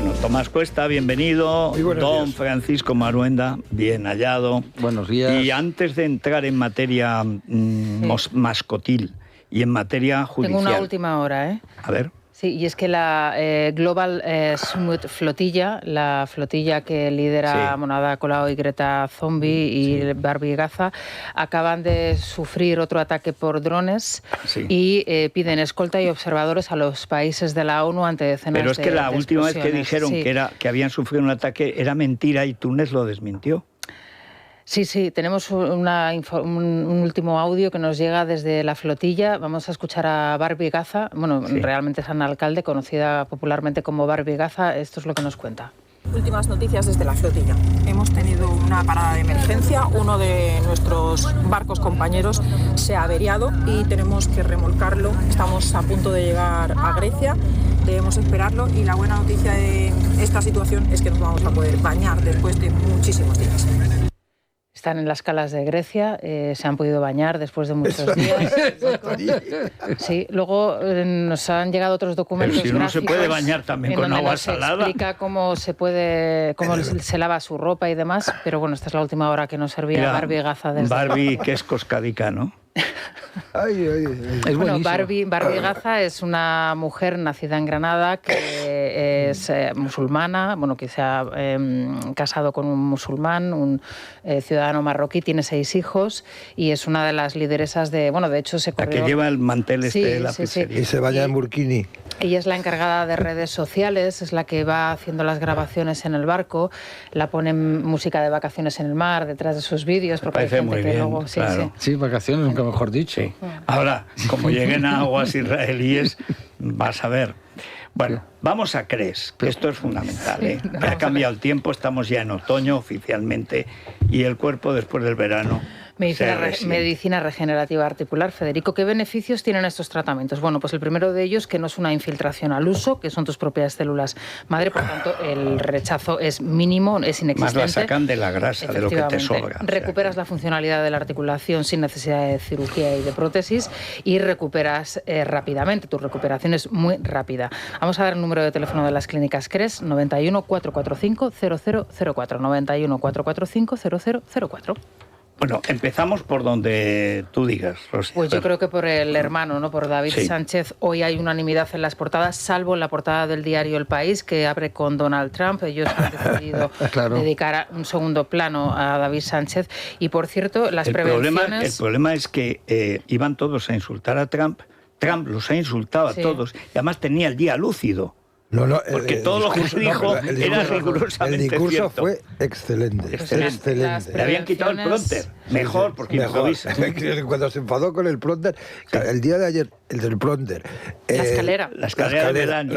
Bueno, Tomás Cuesta, bienvenido. Don días. Francisco Maruenda, bien hallado. Buenos días. Y antes de entrar en materia mascotil y en materia judicial... Tengo una última hora, ¿eh? A ver. Sí, y es que la Global Summit Flotilla, la flotilla que lidera Ada Colau y Greta Thunberg y Barbie Gaza, acaban de sufrir otro ataque por drones y piden escolta y observadores a los países de la ONU ante decenas de Pero es que la última vez que dijeron que habían sufrido un ataque era mentira y Túnez lo desmintió. Sí, tenemos un último audio que nos llega desde la flotilla. Vamos a escuchar a Barbie Gaza. Bueno, realmente es Ana Alcalde, conocida popularmente como Barbie Gaza. Esto es lo que nos cuenta. Últimas noticias desde la flotilla. Hemos tenido una parada de emergencia. Uno de nuestros barcos compañeros se ha averiado y tenemos que remolcarlo. Estamos a punto de llegar a Grecia. Debemos esperarlo y la buena noticia de esta situación es que nos vamos a poder bañar después de muchísimos días. Están en las calas de Grecia, se han podido bañar después de muchos días. Sí, luego nos han llegado otros documentos. Pero si uno se puede bañar también con agua salada. Explica cómo se lava su ropa y demás, pero bueno, esta es la última hora que nos servía Barbie Gaza. Barbie, que es coscadica, ¿no? Bueno, Barbie Gaza es una mujer nacida en Granada que es musulmana, bueno, que se ha casado con un musulmán, un ciudadano marroquí, tiene 6 hijos y es una de las lideresas de hecho se corrió... La que lleva el mantel de la pizzería. Y se baña en burkini. Ella es la encargada de redes sociales, es la que va haciendo las grabaciones en el barco, la pone música de vacaciones en el mar detrás de sus vídeos. Porque parece hay gente muy que bien, luego, claro. Sí, vacaciones, nunca mejor dicho. Sí. Ahora, como lleguen a aguas israelíes, vas a ver. Bueno, vamos a CRES, que esto es fundamental, ¿eh? Ha cambiado el tiempo, estamos ya en otoño oficialmente y el cuerpo después del verano... Medicina regenerativa articular. Federico, ¿qué beneficios tienen estos tratamientos? Bueno, pues el primero de ellos, que no es una infiltración al uso, que son tus propias células madre, por tanto, el rechazo es mínimo, es inexistente. Más la sacan de la grasa, de lo que te sobra. Recuperas la funcionalidad de la articulación sin necesidad de cirugía y de prótesis y recuperas rápidamente. Tu recuperación es muy rápida. Vamos a dar el número de teléfono de las clínicas CRES, 91 445 0004, 91 445 0004. Bueno, empezamos por donde tú digas, Rosy. Pues yo creo que por el hermano, ¿no? Por David Sánchez. Hoy hay unanimidad en las portadas, salvo en la portada del diario El País, que abre con Donald Trump. Ellos han decidido dedicar un segundo plano a David Sánchez. Y, por cierto, las prevenciones... El problema es que iban todos a insultar a Trump. Trump los ha insultado a todos. Y además tenía el día lúcido. Porque todo lo que dijo era rigurosamente cierto. El discurso fue excelente. Excelente. Le habían quitado el prompter. Mejor, porque improvisa. Cuando se enfadó con el prompter, el día de ayer, el del prompter... La escalera. La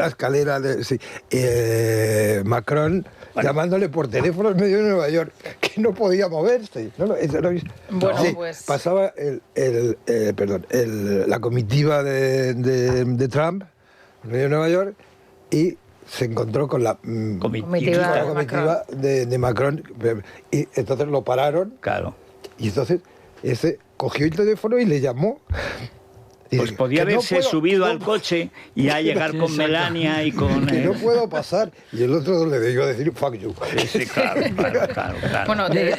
escalera de Macron... Bueno. Llamándole por teléfono en medio de Nueva York, que no podía moverse. Pues... Pasaba la comitiva de Trump en medio de Nueva York y se encontró con la comitiva de Macron y entonces lo pararon. Claro. Y entonces ese cogió el teléfono y le llamó. Pues podía haberse subido al coche y a llegar con Melania y con... Que no puedo pasar. Y el otro le debió decir, fuck you. Sí, claro. Bueno, de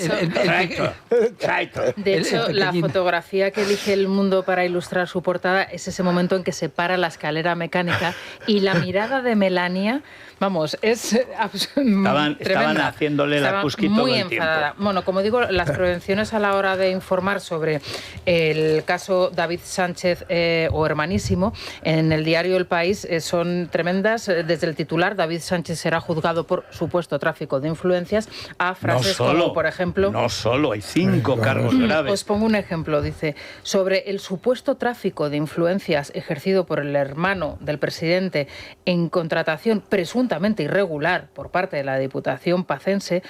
hecho, la fotografía que elige El Mundo para ilustrar su portada es ese momento en que se para la escalera mecánica y la mirada de Melania, vamos, es Estaban haciéndole la cusquito muy todo el enfadada. tiempo. Bueno, como digo, las prevenciones a la hora de informar sobre el caso David Sánchez o hermanísimo, en el diario El País son tremendas. Desde el titular, David Sánchez será juzgado por supuesto tráfico de influencias, a frases como, por ejemplo... No solo, hay 5 cargos graves. Os pongo un ejemplo, dice, sobre el supuesto tráfico de influencias ejercido por el hermano del presidente en contratación presuntamente irregular por parte de la Diputación pacense.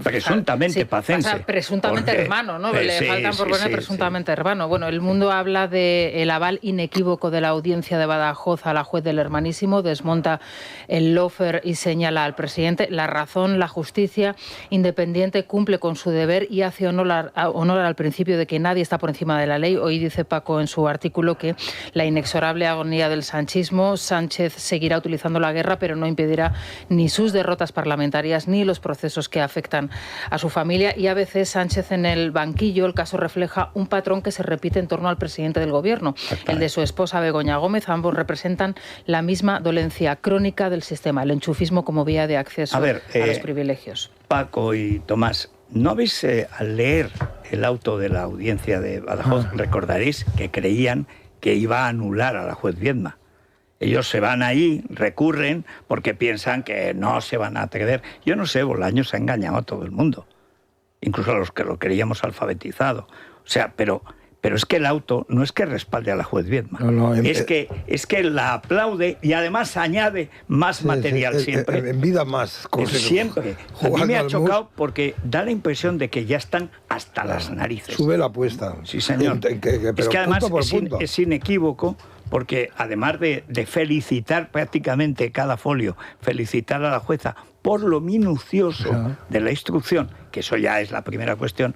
Presuntamente pacense. Presuntamente hermano, ¿no? Le faltan por poner presuntamente hermano. Bueno, El Mundo habla del aval inequívoco de la audiencia de Badajoz a la juez del Hermanísimo, desmonta el lawfare y señala al presidente: la razón, la justicia independiente cumple con su deber y hace honor al principio de que nadie está por encima de la ley. Hoy dice Paco en su artículo que la inexorable agonía del sanchismo, Sánchez seguirá utilizando la guerra, pero no impedirá ni sus derrotas parlamentarias ni los procesos que afectan a su familia. Y a veces Sánchez en el banquillo, el caso refleja un patrón que se repite en torno al presidente del gobierno, el de su esposa Begoña Gómez. Ambos representan la misma dolencia crónica del sistema, el enchufismo como vía de acceso a los privilegios. Paco y Tomás, ¿no habéis, al leer el auto de la audiencia de Badajoz, recordaréis que creían que iba a anular a la juez Viedma? Ellos se van ahí, recurren, porque piensan que no se van a atrever. Yo no sé, Bolaños ha engañado a todo el mundo, incluso a los que lo creíamos alfabetizado. O sea, pero es que el auto no es que respalde a la juez Viedma, es que la aplaude y además añade más material siempre. En vida más. Siempre. A mí me ha chocado porque da la impresión de que ya están hasta las narices. Sube la apuesta. Sí, señor. Es que además es inequívoco, porque además de felicitar prácticamente cada folio, felicitar a la jueza por lo minucioso de la instrucción, que eso ya es la primera cuestión,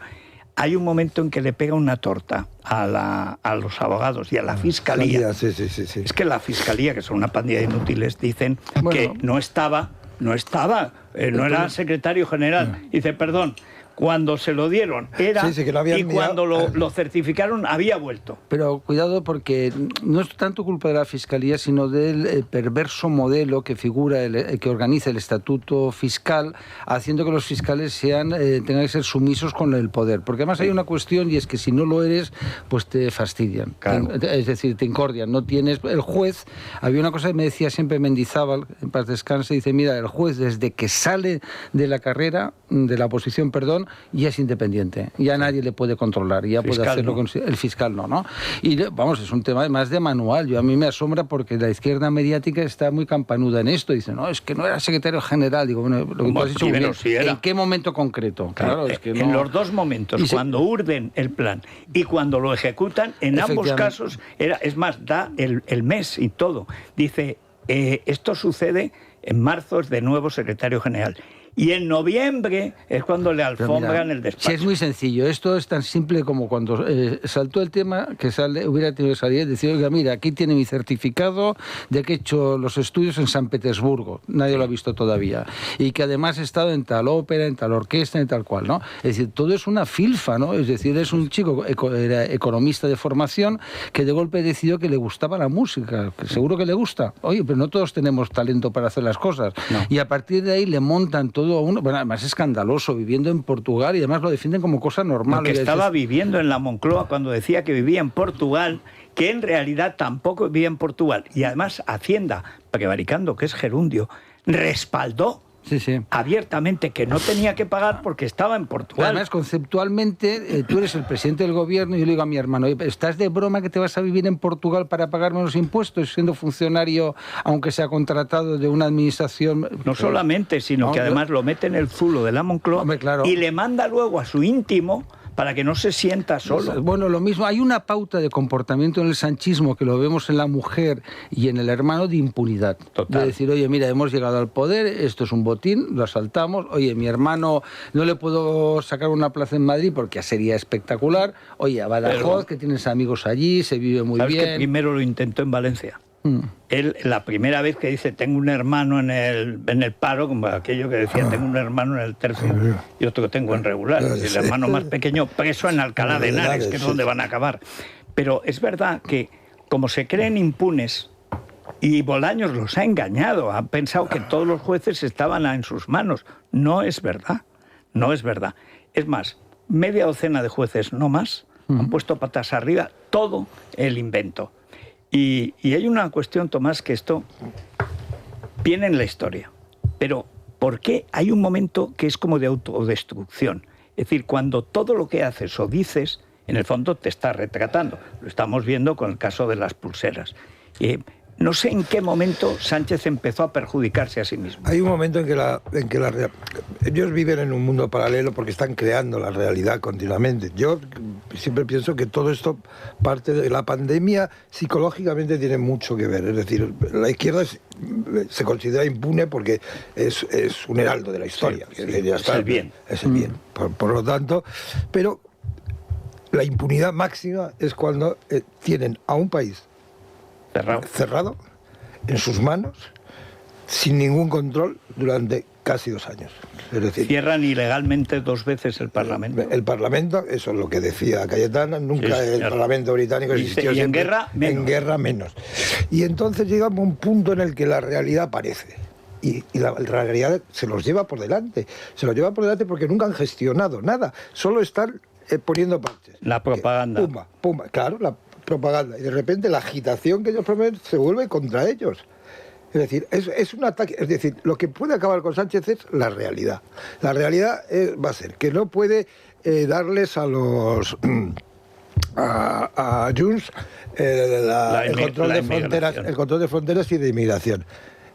hay un momento en que le pega una torta a los abogados y a la fiscalía. Sí. Es que la fiscalía, que son una pandilla de inútiles, dicen que no era secretario general. Dice, perdón, cuando se lo dieron era, que lo habían cuando lo certificaron había vuelto. Pero cuidado, porque no es tanto culpa de la Fiscalía, sino del perverso modelo que figura, que organiza el estatuto fiscal, haciendo que los fiscales tengan que ser sumisos con el poder. Porque además hay una cuestión, y es que si no lo eres, pues te fastidian. Claro. Es decir, te incordian. No tienes... El juez, había una cosa que me decía siempre Mendizábal, en paz descanse, dice, mira, el juez desde que sale de la carrera, de la oposición, perdón, ya es independiente, ya nadie le puede controlar, ya puede hacerlo con el fiscal, ¿no? Y vamos, es un tema más de manual. A mí me asombra porque la izquierda mediática está muy campanuda en esto, dice, no, es que no era secretario general. Digo, bueno, lo que tú has dicho, bien, ¿en qué momento concreto? Claro, es que en los dos momentos, cuando urden el plan y cuando lo ejecutan, en ambos casos, es más, da el mes y todo. Dice, esto sucede en marzo, es de nuevo secretario general. Y en noviembre es cuando le alfombran el despacho. Sí, es muy sencillo. Esto es tan simple como cuando saltó el tema que hubiera tenido que salir y decir, oiga, mira, aquí tiene mi certificado de que he hecho los estudios en San Petersburgo. Nadie lo ha visto todavía. Y que además he estado en tal ópera, en tal orquesta, en tal cual, ¿no? Es decir, todo es una filfa, ¿no? Es decir, es un chico, era economista de formación, que de golpe decidió que le gustaba la música. Que seguro que le gusta. Oye, pero no todos tenemos talento para hacer las cosas. No. Y a partir de ahí le montan todo bueno, además es escandaloso, viviendo en Portugal, y además lo defienden como cosa normal. Porque estaba viviendo en la Moncloa cuando decía que vivía en Portugal, que en realidad tampoco vivía en Portugal. Y además Hacienda, prevaricando que es gerundio, respaldó abiertamente que no tenía que pagar porque estaba en Portugal. Además, conceptualmente, tú eres el presidente del gobierno y yo le digo a mi hermano, ¿estás de broma que te vas a vivir en Portugal para pagar menos impuestos siendo funcionario, aunque sea contratado de una administración? No solamente, sino que además lo mete en el zulo de la Moncloa y le manda luego a su íntimo para que no se sienta solo. Bueno, lo mismo, hay una pauta de comportamiento en el sanchismo que lo vemos en la mujer y en el hermano de impunidad. Total. De decir, oye, mira, hemos llegado al poder, esto es un botín, lo asaltamos, oye, mi hermano no le puedo sacar una plaza en Madrid porque sería espectacular, oye, a Badajoz, que tienes amigos allí, se vive muy bien. ¿Sabes que primero lo intentó en Valencia? Él, la primera vez que dice tengo un hermano en el paro, como aquello que decía tengo un hermano en el tercio y otro que tengo en regular, y el hermano más pequeño preso en Alcalá de Henares, que es donde van a acabar. Pero es verdad que como se creen impunes, y Bolaños los ha engañado, ha pensado que todos los jueces estaban en sus manos. No es verdad, no es verdad. Es más, media docena de jueces, no más, han puesto patas arriba todo el invento. Y hay una cuestión, Tomás, que esto viene en la historia. Pero, ¿por qué hay un momento que es como de autodestrucción? Es decir, cuando todo lo que haces o dices, en el fondo te está retratando. Lo estamos viendo con el caso de las pulseras. No sé en qué momento Sánchez empezó a perjudicarse a sí mismo. Hay un momento en que ellos viven en un mundo paralelo porque están creando la realidad continuamente. Yo siempre pienso que todo esto parte de la pandemia, psicológicamente tiene mucho que ver. Es decir, la izquierda se considera impune porque es un heraldo de la historia. Sí, ya está, es el bien. Es el bien. Por lo tanto, pero la impunidad máxima es cuando tienen a un país cerrado en sus manos, sin ningún control durante casi 2 años. Es decir, cierran ilegalmente 2 veces el Parlamento. El Parlamento, eso es lo que decía Cayetana, nunca el Parlamento británico existió. Y en guerra menos. En guerra menos. Y entonces llegamos a un punto en el que la realidad aparece. Y la realidad se los lleva por delante. Se los lleva por delante porque nunca han gestionado nada. Solo están poniendo parches. La propaganda. Pumba, claro, la propaganda. Y de repente la agitación que ellos prometen se vuelve contra ellos. Es decir, es un ataque. Es decir, lo que puede acabar con Sánchez es la realidad. La realidad va a ser que no puede darles a los a Junts el control de fronteras y de inmigración.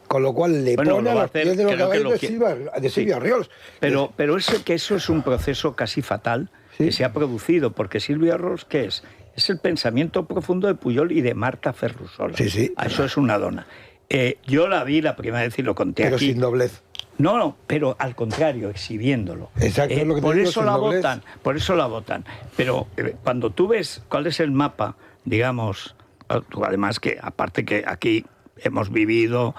Con lo cual le pone a los pies de los caballos de Silvia Orriols. Pero eso es un proceso casi fatal que se ha producido, porque Silvia Orriols, ¿qué es? Es el pensamiento profundo de Pujol y de Marta Ferrusola. Sí. Eso es una dona. Yo la vi la primera vez y lo conté pero aquí. Pero sin doblez. No, pero al contrario, exhibiéndolo. Exacto, es lo que te por digo, eso la votan. Pero cuando tú ves cuál es el mapa, digamos, tú además que, aparte que aquí hemos vivido,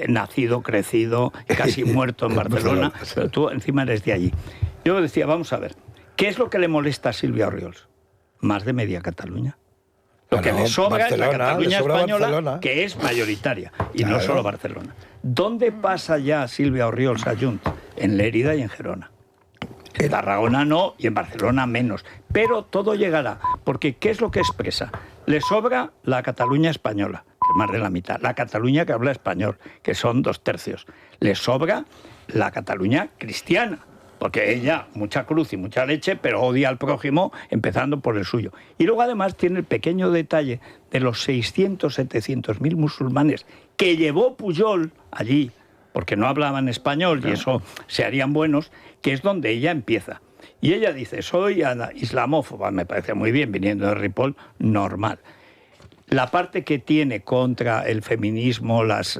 nacido, crecido, casi muerto en Barcelona, pero tú encima eres de allí. Yo decía, vamos a ver, ¿qué es lo que le molesta a Silvia Orriols? Más de media Cataluña. Lo que le sobra es la Cataluña española, Barcelona, que es mayoritaria, y no solo Barcelona. ¿Dónde pasa ya Silvia Orriols a Junts? En Lérida y en Gerona. En Tarragona no, y en Barcelona menos. Pero todo llegará, porque ¿qué es lo que expresa? Le sobra la Cataluña española, que es más de la mitad. La Cataluña que habla español, que son 2/3. Le sobra la Cataluña cristiana, porque ella, mucha cruz y mucha leche, pero odia al prójimo, empezando por el suyo. Y luego además tiene el pequeño detalle de los 700.000 musulmanes que llevó Pujol allí, porque no hablaban español y eso se harían buenos, que es donde ella empieza. Y ella dice, soy islamófoba, me parece muy bien, viniendo de Ripoll, normal. La parte que tiene contra el feminismo, las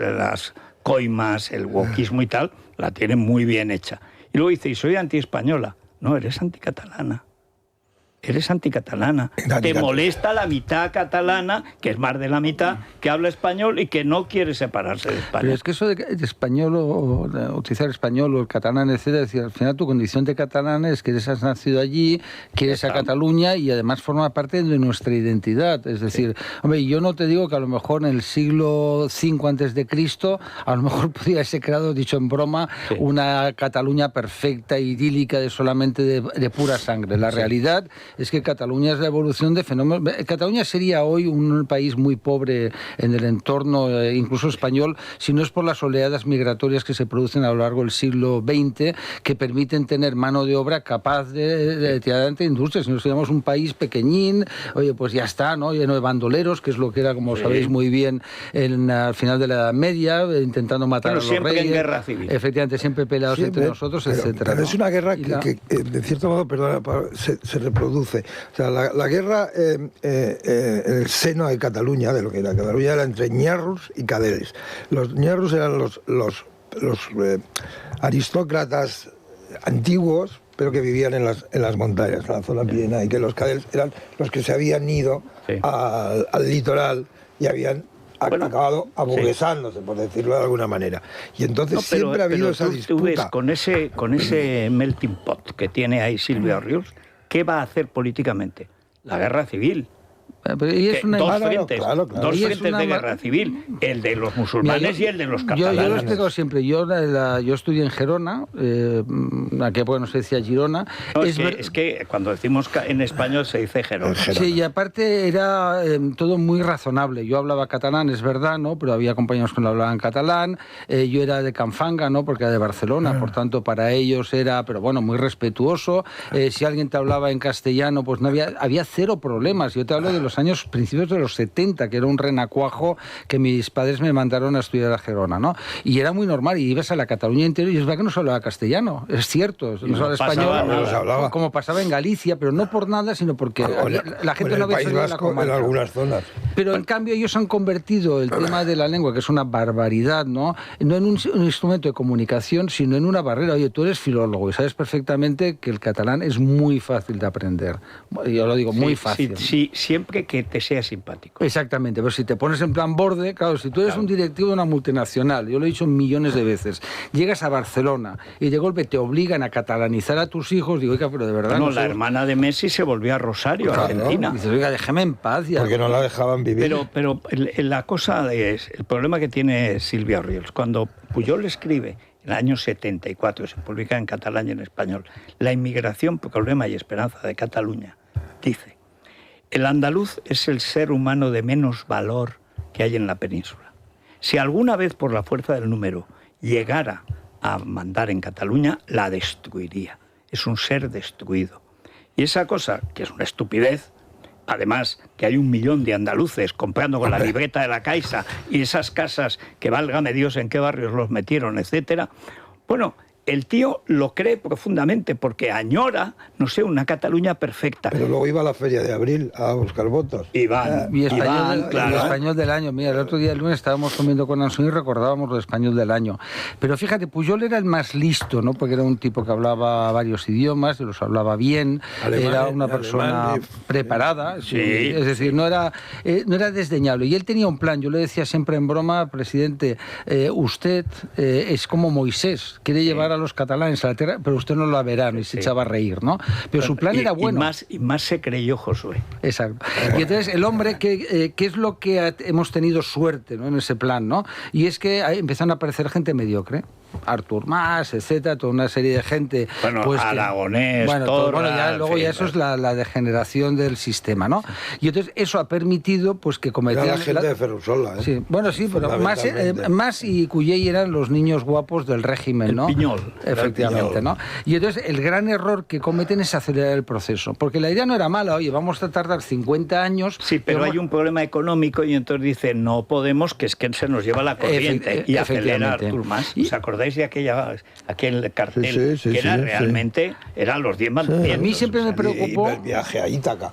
coimas, el wokismo y tal, la tiene muy bien hecha. Y luego dice, y soy antiespañola. No, eres anticatalana. Eres anticatalana. Te molesta la mitad catalana, que es más de la mitad, que habla español y que no quiere separarse de España. Pero es que eso de español o de utilizar español o el catalán, etcétera, es decir, al final tu condición de catalán es que has nacido allí, que eres a Cataluña y además forma parte de nuestra identidad. Es decir, hombre, yo no te digo que a lo mejor en el siglo V a.C., a lo mejor podría haberse creado, dicho en broma, una Cataluña perfecta, idílica, solamente de pura sangre. La realidad es que Cataluña es la evolución de fenómenos. Cataluña sería hoy un país muy pobre en el entorno, incluso español, si no es por las oleadas migratorias que se producen a lo largo del siglo XX, que permiten tener mano de obra capaz de tirar adelante industrias. Si nos seríamos un país pequeñín, oye, pues ya está, ¿no? Lleno de bandoleros, que es lo que era, como sabéis muy bien, al final de la Edad Media, intentando matar a los reyes. Siempre en guerra civil. Efectivamente, siempre peleados entre nosotros, etcétera. Pero es una guerra que de cierto modo, se reproduce. O sea, la guerra en el seno de Cataluña, de lo que era Cataluña, era entre ñarros y cadeles. Los ñarros eran los aristócratas antiguos, pero que vivían en las montañas, en la zona pirenaica, y que los cadeles eran los que se habían ido al litoral y habían acabado aburguesándose, por decirlo de alguna manera. Y entonces siempre ha habido esa disputa. Tú ves, con ese melting pot que tiene ahí Silvia Orriols, ¿qué va a hacer políticamente? La guerra civil. Dos frentes de guerra civil, el de los musulmanes y el de los catalanes. Yo lo explico siempre. Yo estudié en Gerona, aquí no se decía Girona. No, es que cuando decimos en español se dice Gerona. Sí, y aparte era todo muy razonable. Yo hablaba catalán, es verdad, ¿no? Pero había compañeros que no hablaban catalán. Yo era de Canfanga, ¿no? Porque era de Barcelona, por tanto para ellos era, pero bueno, muy respetuoso. Si alguien te hablaba en castellano, pues no había cero problemas. Yo te hablo de los años principios de los 70, que era un renacuajo que mis padres me mandaron a estudiar a Gerona, ¿no? Y era muy normal, y ibas a la Cataluña entera y es verdad que no se hablaba castellano, es cierto, no se hablaba español, como pasaba en Galicia, pero no por nada, sino porque la gente no había salido de la comarca. En algunas zonas. Pero en cambio ellos han convertido el tema de la lengua, que es una barbaridad, no en un instrumento de comunicación, sino en una barrera. Oye, tú eres filólogo y sabes perfectamente que el catalán es muy fácil de aprender. Yo lo digo, muy fácil. Sí, siempre que te sea simpático. Exactamente, pero si te pones en plan borde, claro, si tú eres un directivo de una multinacional, yo lo he dicho millones de veces, llegas a Barcelona y de golpe te obligan a catalanizar a tus hijos, digo, oiga, pero de verdad... No, la hermana de Messi se volvió a Rosario, Argentina. Dices, oiga, déjame en paz. Ya. Porque no la dejaban vivir. Pero la cosa es, el problema que tiene Silvia Orriols, cuando Pujol escribe en el año 74, se publica en catalán y en español, La inmigración, problema y esperanza de Cataluña, dice: el andaluz es el ser humano de menos valor que hay en la península. Si alguna vez por la fuerza del número llegara a mandar en Cataluña, la destruiría. Es un ser destruido. Y esa cosa, que es una estupidez, además que hay 1 millón de andaluces comprando con la libreta de la Caixa y esas casas que válgame Dios en qué barrios los metieron, etcétera. Bueno, el tío lo cree profundamente porque añora, no sé, una Cataluña perfecta. Pero luego iba a la Feria de Abril a buscar votos. Iván, claro. El español del año. Mira, el otro día, el lunes, estábamos comiendo con Anson y recordábamos lo español del año. Pero fíjate, Pujol era el más listo, ¿no? Porque era un tipo que hablaba varios idiomas, y los hablaba bien, era una persona preparada, sí. Es decir, no era desdeñable. Y él tenía un plan. Yo le decía siempre en broma, presidente, usted es como Moisés, quiere llevar a los catalanes a la tierra, pero usted no lo verá, y se echaba a reír, ¿no? Pero su plan era bueno. Y más se creyó Josué. Exacto. Y entonces el hombre, ¿qué es lo que hemos tenido suerte, ¿no?, en ese plan, ¿no? Y es que empezaron a aparecer gente mediocre. Artur Mas, etcétera, toda una serie de gente. Bueno, pues Aragonés, luego ya eso es la degeneración del sistema, ¿no? Y entonces eso ha permitido pues que cometieran... Era la gente de Ferrusola, ¿eh? Sí, bueno, sí, pero Mas y Cullell eran los niños guapos del régimen, ¿no? El Piñol. Efectivamente, ¿no? Y entonces el gran error que cometen es acelerar el proceso, porque la idea no era mala, oye, vamos a tardar 50 años... Sí, pero hay un problema económico y entonces dice, no podemos, que es que se nos lleva la corriente, y acelera Artur Mas. ¿Os acordáis de aquel cartel que era realmente eran los 10 mandamientos? A mí siempre me preocupó el viaje a Ítaca.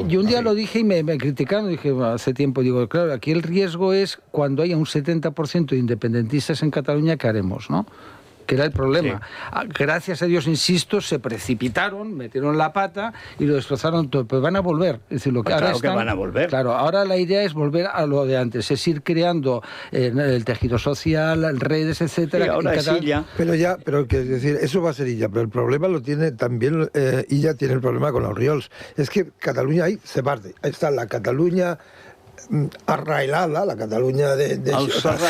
Y un día lo dije y me criticaron, dije hace tiempo, digo, claro, aquí el riesgo es cuando haya un 70% de independentistas en Cataluña, ¿qué haremos, no? Que era el problema. Sí. Gracias a Dios, insisto, se precipitaron, metieron la pata y lo destrozaron todo. Pero van a volver. Es decir, lo que ahora que van a volver. Claro, ahora la idea es volver a lo de antes, es ir creando el tejido social, redes, etcétera. Sí, ahora es Illa. Pero que decir, eso va a ser Illa, pero el problema lo tiene también, Illa tiene el problema con los Orriols. Es que Cataluña ahí se parte. Ahí está la Cataluña arrailada, la Cataluña de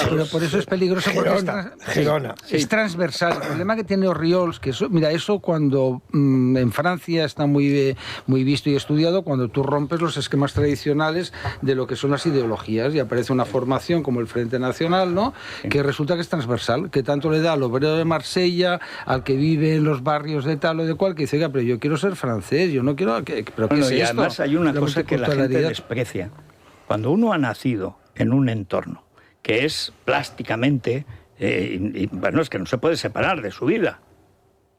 pero por eso es peligroso, Gerona. Es transversal. El problema que tiene Orriols, que eso cuando en Francia está muy visto y estudiado, cuando tú rompes los esquemas tradicionales de lo que son las ideologías y aparece una formación como el Frente Nacional, ¿no? Sí. Que resulta que es transversal, que tanto le da al obrero de Marsella, al que vive en los barrios de tal o de cual, que dice, pero yo quiero ser francés, yo no quiero... ¿Pero qué es y esto? Además hay una cosa que la gente desprecia. Cuando uno ha nacido en un entorno que es plásticamente, bueno, es que no se puede separar de su vida,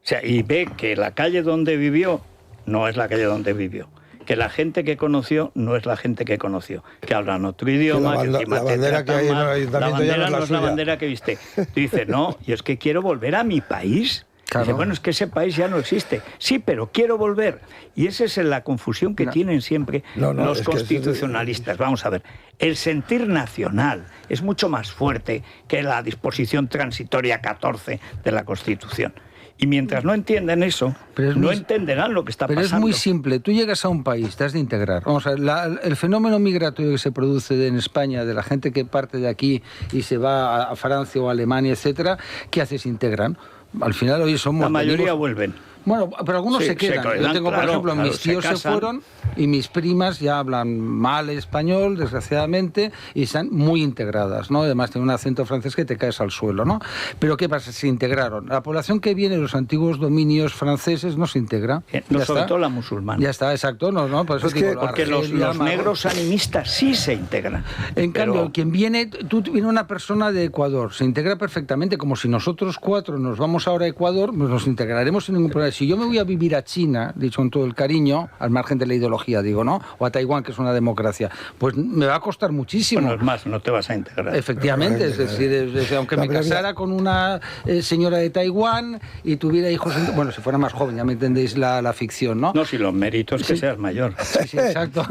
o sea, y ve que la calle donde vivió no es la calle donde vivió, que la gente que conoció no es la gente que conoció, que hablan otro idioma, la bandera que hay en el ayuntamiento no es la bandera que viste. Tú dices, no, yo es que quiero volver a mi país. Claro. Dice, bueno, es que ese país ya no existe. Sí, pero quiero volver. Y esa es la confusión que tienen siempre los constitucionalistas. Vamos a ver, el sentir nacional es mucho más fuerte que la disposición transitoria 14 de la Constitución. Y mientras no entiendan eso, no entenderán lo que está pasando. Pero es muy simple. Tú llegas a un país, te has de integrar. Vamos a ver, el fenómeno migratorio que se produce en España, de la gente que parte de aquí y se va a Francia o a Alemania, etcétera, ¿qué haces? Integran. Al final hoy somos... La mayoría vuelven. Bueno, pero algunos Sí, se quedan. Yo tengo, por ejemplo, mis tíos se fueron y mis primas ya hablan mal español, desgraciadamente, y están muy integradas, ¿no? Además tienen un acento francés que te caes al suelo, ¿no? Pero ¿qué pasa? Se integraron. La población que viene de los antiguos dominios franceses no se integra. No, sobre todo la musulmana. Ya está, exacto. No, por eso digo, porque los negros animistas sí se integran. En cambio, quien viene, viene una persona de Ecuador, se integra perfectamente, como si nosotros 4 nos vamos ahora a Ecuador, pues nos integraremos sin ningún problema. Si yo me voy a vivir a China, dicho con todo el cariño, al margen de la ideología, digo, ¿no? O a Taiwán, que es una democracia, pues me va a costar muchísimo. Bueno, es más, no te vas a integrar. Efectivamente, es decir, aunque me casara con una señora de Taiwán y tuviera hijos, bueno, si fuera más joven, ya me entendéis la ficción, ¿no? No, si los méritos que seas mayor. Sí, exacto.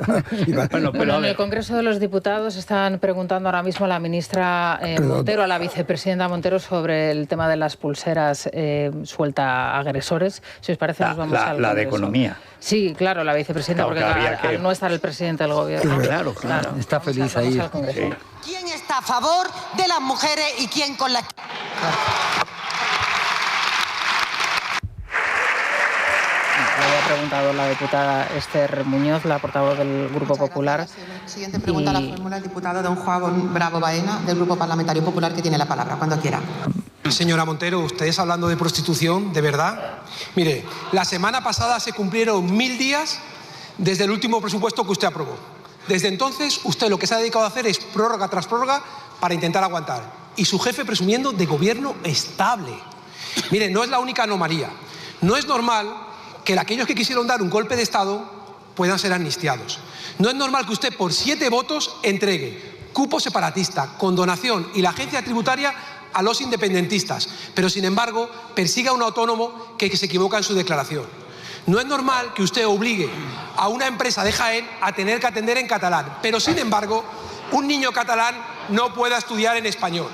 Bueno, en el Congreso de los Diputados están preguntando ahora mismo a la ministra Montero, a la vicepresidenta Montero, sobre el tema de las pulseras suelta a agresores. Si os parece, nos vamos al la de Economía. Sí, claro, la vicepresidenta, porque al no estar el presidente del gobierno. Claro. Está feliz ahí. Sí. ¿Quién está a favor de las mujeres y quién con las... Le había preguntado la diputada Esther Muñoz, la portavoz del Grupo Popular. La siguiente pregunta la formula el diputado don Juan Bravo Baena, del Grupo Parlamentario Popular, que tiene la palabra, cuando quiera. Señora Montero, ustedes hablando de prostitución, ¿de verdad? Mire, la semana pasada se cumplieron 1000 días desde el último presupuesto que usted aprobó. Desde entonces, usted lo que se ha dedicado a hacer es prórroga tras prórroga para intentar aguantar. Y su jefe presumiendo de gobierno estable. Mire, no es la única anomalía. No es normal que aquellos que quisieron dar un golpe de Estado puedan ser amnistiados. No es normal que usted por 7 votos entregue cupo separatista, condonación y la agencia tributaria a los independentistas, pero sin embargo persiga a un autónomo que se equivoca en su declaración. No es normal que usted obligue a una empresa de Jaén a tener que atender en catalán, pero sin embargo un niño catalán no pueda estudiar en español.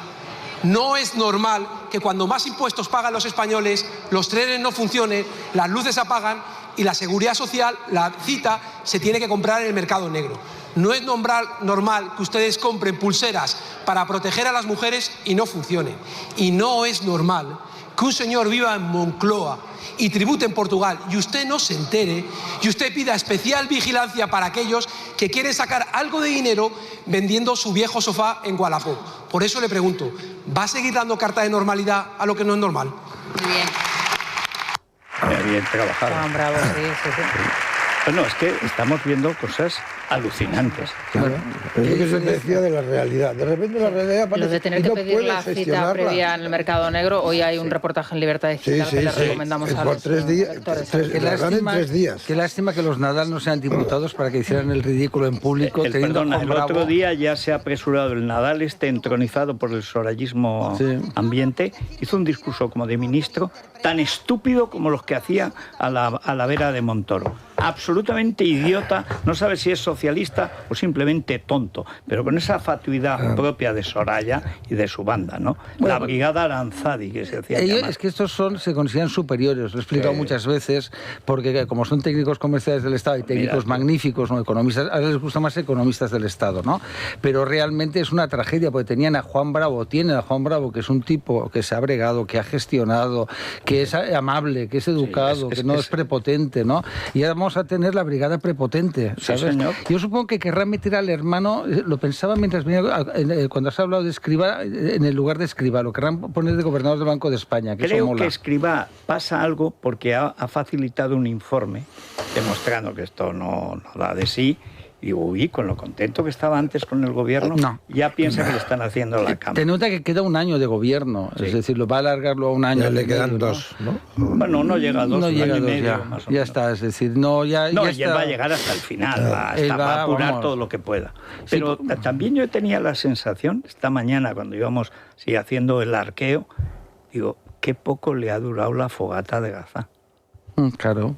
No es normal que cuando más impuestos pagan los españoles, los trenes no funcionen, las luces se apagan y la seguridad social, la cita, se tiene que comprar en el mercado negro. No es normal que ustedes compren pulseras para proteger a las mujeres y no funcionen. Y no es normal que un señor viva en Moncloa y tribute en Portugal y usted no se entere y usted pida especial vigilancia para aquellos que quieren sacar algo de dinero vendiendo su viejo sofá en Wallapop. Por eso le pregunto, ¿va a seguir dando carta de normalidad a lo que no es normal? Muy bien. Bien trabajado. Bravo, sí. Bueno, es que estamos viendo cosas alucinantes. Claro. Es lo que se decía de la realidad. De repente la realidad aparece. Lo de tener que pedir la cita previa en el mercado negro. Hoy hay un reportaje en Libertad Digital que le recomendamos a los lectores. Qué lástima que los Nadal no sean diputados para que hicieran el ridículo en público. El otro día ya se ha apresurado el Nadal, entronizado por el sorayismo ambiente, hizo un discurso como de ministro tan estúpido como los que hacía a la vera de Montoro. Absolutamente idiota, no sabe si es socialista o simplemente tonto, pero con esa fatuidad propia de Soraya y de su banda, ¿no? La Brigada Aranzadi, que se hacía llamar. Es que estos se consideran superiores, lo he explicado muchas veces, porque como son técnicos comerciales del Estado y técnicos magníficos, ¿no? Economistas, a veces les gusta más economistas del Estado, ¿no? Pero realmente es una tragedia, porque tienen a Juan Bravo, que es un tipo que se ha bregado, que ha gestionado, que es amable, que es educado, que no es prepotente, ¿no? Y ahora vamos a tener la brigada prepotente, ¿sabes? Sí, señor. Yo supongo que querrá meter al hermano, lo pensaba mientras venía, cuando has hablado de Escrivá, en el lugar de Escrivá, lo querrán poner de gobernador del Banco de España. Creo que Escrivá pasa algo porque ha facilitado un informe demostrando que esto no da de sí. Y uy, con lo contento que estaba antes con el gobierno, ya piensa que le están haciendo la cama. Te nota que queda un año de gobierno, es decir, lo va a alargarlo a un año. Ya le quedan 2, ¿no? Bueno, no llega a 2, no llega a 2 medio, ya. Más o ya menos. está, es decir, y él va a llegar hasta el final, va a apurar todo lo que pueda. Pero también yo tenía la sensación, esta mañana cuando íbamos haciendo el arqueo, digo, qué poco le ha durado la fogata de Gaza. Claro.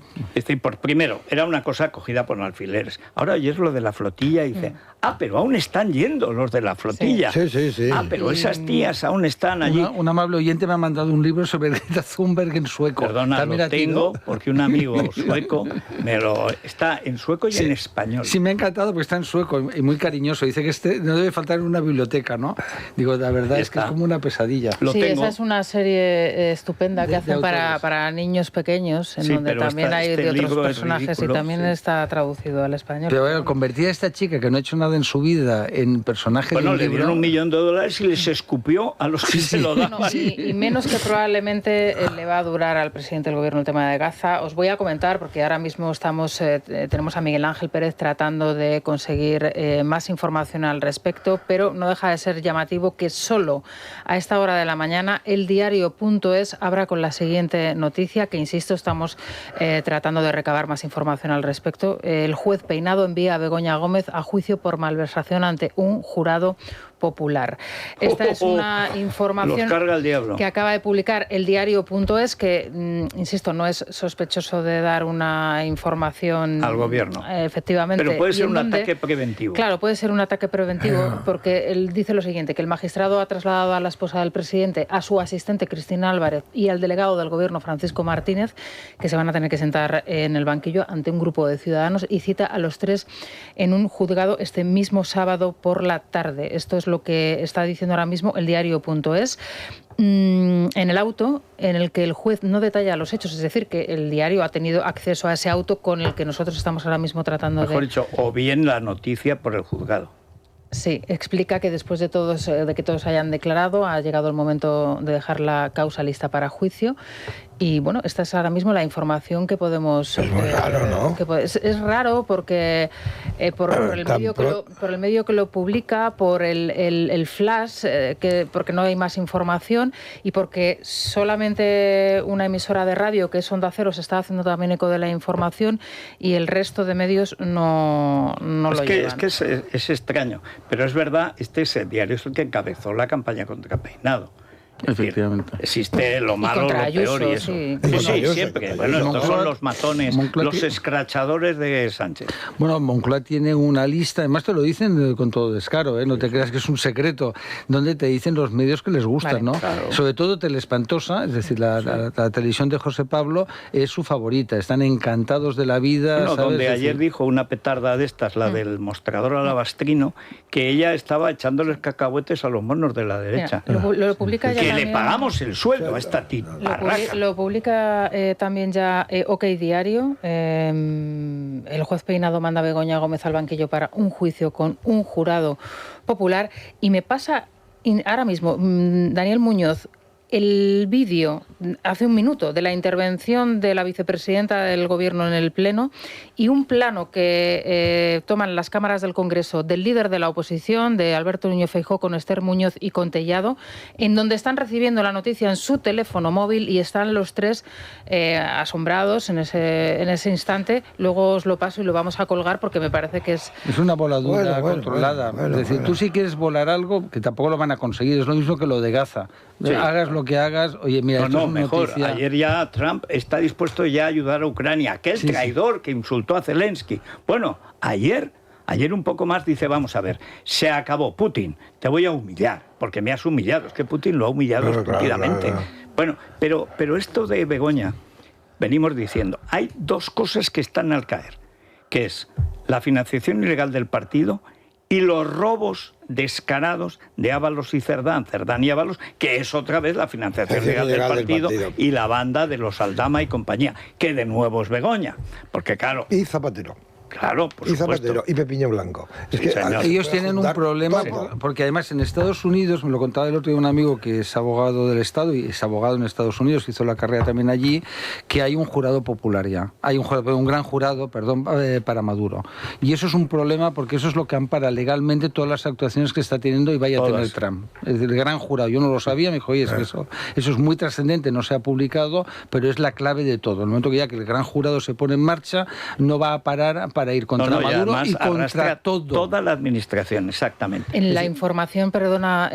Primero, era una cosa cogida por alfileres. Ahora oyes lo de la flotilla y dice, pero aún están yendo los de la flotilla. Sí. Pero esas tías aún están allí. Un amable oyente me ha mandado un libro sobre Greta Thunberg en sueco. Perdona, lo tengo porque un amigo sueco está en sueco y en español. Sí, me ha encantado porque está en sueco y muy cariñoso. Dice que no debe faltar en una biblioteca, ¿no? Digo, la verdad es que es como una pesadilla. Esa es una serie estupenda que hacen para niños pequeños, en donde también hay de otros personajes y también está traducido al español. Pero bueno, convertir a esta chica que no ha hecho nada en su vida en personaje de un le libro... dieron $1 millón y les escupió a los que se lo daban. Y menos que probablemente le va a durar al presidente del gobierno el tema de Gaza. Os voy a comentar, porque ahora mismo tenemos a Miguel Ángel Pérez tratando de conseguir más información al respecto, pero no deja de ser llamativo que solo a esta hora de la mañana el diario.es abra con la siguiente noticia, que insisto, estamos tratando de recabar más información al respecto. El juez Peinado envía a Begoña Gómez a juicio por malversación ante un jurado popular. Esta es una información que acaba de publicar el diario.es, que, insisto, no es sospechoso de dar una información al gobierno. Efectivamente. Pero puede ser un ataque preventivo. Claro, puede ser un ataque preventivo, porque él dice lo siguiente, que el magistrado ha trasladado a la esposa del presidente, a su asistente Cristina Álvarez y al delegado del gobierno Francisco Martínez, que se van a tener que sentar en el banquillo ante un grupo de ciudadanos, y cita a los tres en un juzgado este mismo sábado por la tarde. Esto es lo que está diciendo ahora mismo el diario.es. En el auto en el que el juez no detalla los hechos, es decir, que el diario ha tenido acceso a ese auto con el que nosotros estamos ahora mismo tratando Mejor dicho, o bien la noticia por el juzgado. Sí, explica que después de que todos hayan declarado, ha llegado el momento de dejar la causa lista para juicio. Y bueno, esta es ahora mismo la información que podemos... Es muy raro, ¿no? Es raro porque por el medio que lo publica, por el flash, porque no hay más información, y porque solamente una emisora de radio, que es Onda Cero, se está haciendo también eco de la información, y el resto de medios no lo llevan. Es extraño, pero es verdad, este diario es el que encabezó la campaña contra Peinado. Efectivamente. Existe lo malo, lo peor y eso. Sí, siempre. Bueno, estos son los matones, los escrachadores de Sánchez. Bueno, Moncloa tiene una lista, además te lo dicen con todo descaro, no te creas que es un secreto, donde te dicen los medios que les gustan, ¿no? Claro. Sobre todo Teleespantosa, es decir, la televisión de José Pablo es su favorita, están encantados de la vida. Bueno, ¿sabes? Donde ayer dijo una petarda de estas, la del mostrador alabastrino, que ella estaba echándoles cacahuetes a los monos de la derecha. Mira, lo publica ya. Que le pagamos el sueldo a esta tiparraca. Lo publica también ya OK Diario. El juez Peinado manda a Begoña Gómez al banquillo para un juicio con un jurado popular. Y me pasa ahora mismo, Daniel Muñoz, el vídeo hace un minuto de la intervención de la vicepresidenta del Gobierno en el Pleno y un plano que toman las cámaras del Congreso del líder de la oposición, de Alberto Núñez Feijóo, con Esther Muñoz y con Tellado, en donde están recibiendo la noticia en su teléfono móvil y están los tres asombrados en ese instante. Luego os lo paso y lo vamos a colgar porque me parece que es una voladura controlada. Es decir, tú si quieres volar algo, que tampoco lo van a conseguir, es lo mismo que lo de Gaza. Sí. Hagas lo que hagas, oye, mira, esto es mejor. Noticia. Ayer ya Trump está dispuesto ya a ayudar a Ucrania, aquel traidor que insultó a Zelensky. Bueno, ayer un poco más dice, vamos a ver, se acabó Putin, te voy a humillar, porque me has humillado, es que Putin lo ha humillado estúpidamente. Claro. Bueno, pero esto de Begoña, venimos diciendo, hay dos cosas que están al caer, que es la financiación ilegal del partido y los robos descarados de Ábalos y Cerdán y Ábalos, que es otra vez la financiación ilegal del partido y la banda de los Aldama y compañía, que de nuevo es Begoña, porque claro... Y Zapatero. Claro, por supuesto. Zapatero y Pepiño Blanco. Es que ellos tienen un problema, porque además en Estados Unidos, me lo contaba el otro día un amigo que es abogado del Estado y es abogado en Estados Unidos, hizo la carrera también allí, que hay un jurado popular ya. Hay un gran jurado, para Maduro. Y eso es un problema porque eso es lo que ampara legalmente todas las actuaciones que está teniendo y vaya a tener Trump. Es decir, el gran jurado. Yo no lo sabía, me dijo, oye, es que eso es muy trascendente, no se ha publicado, pero es la clave de todo. En el momento que ya que el gran jurado se pone en marcha, no va a parar para ir contra Maduro y contra todo. Toda la administración, exactamente. En la información, perdona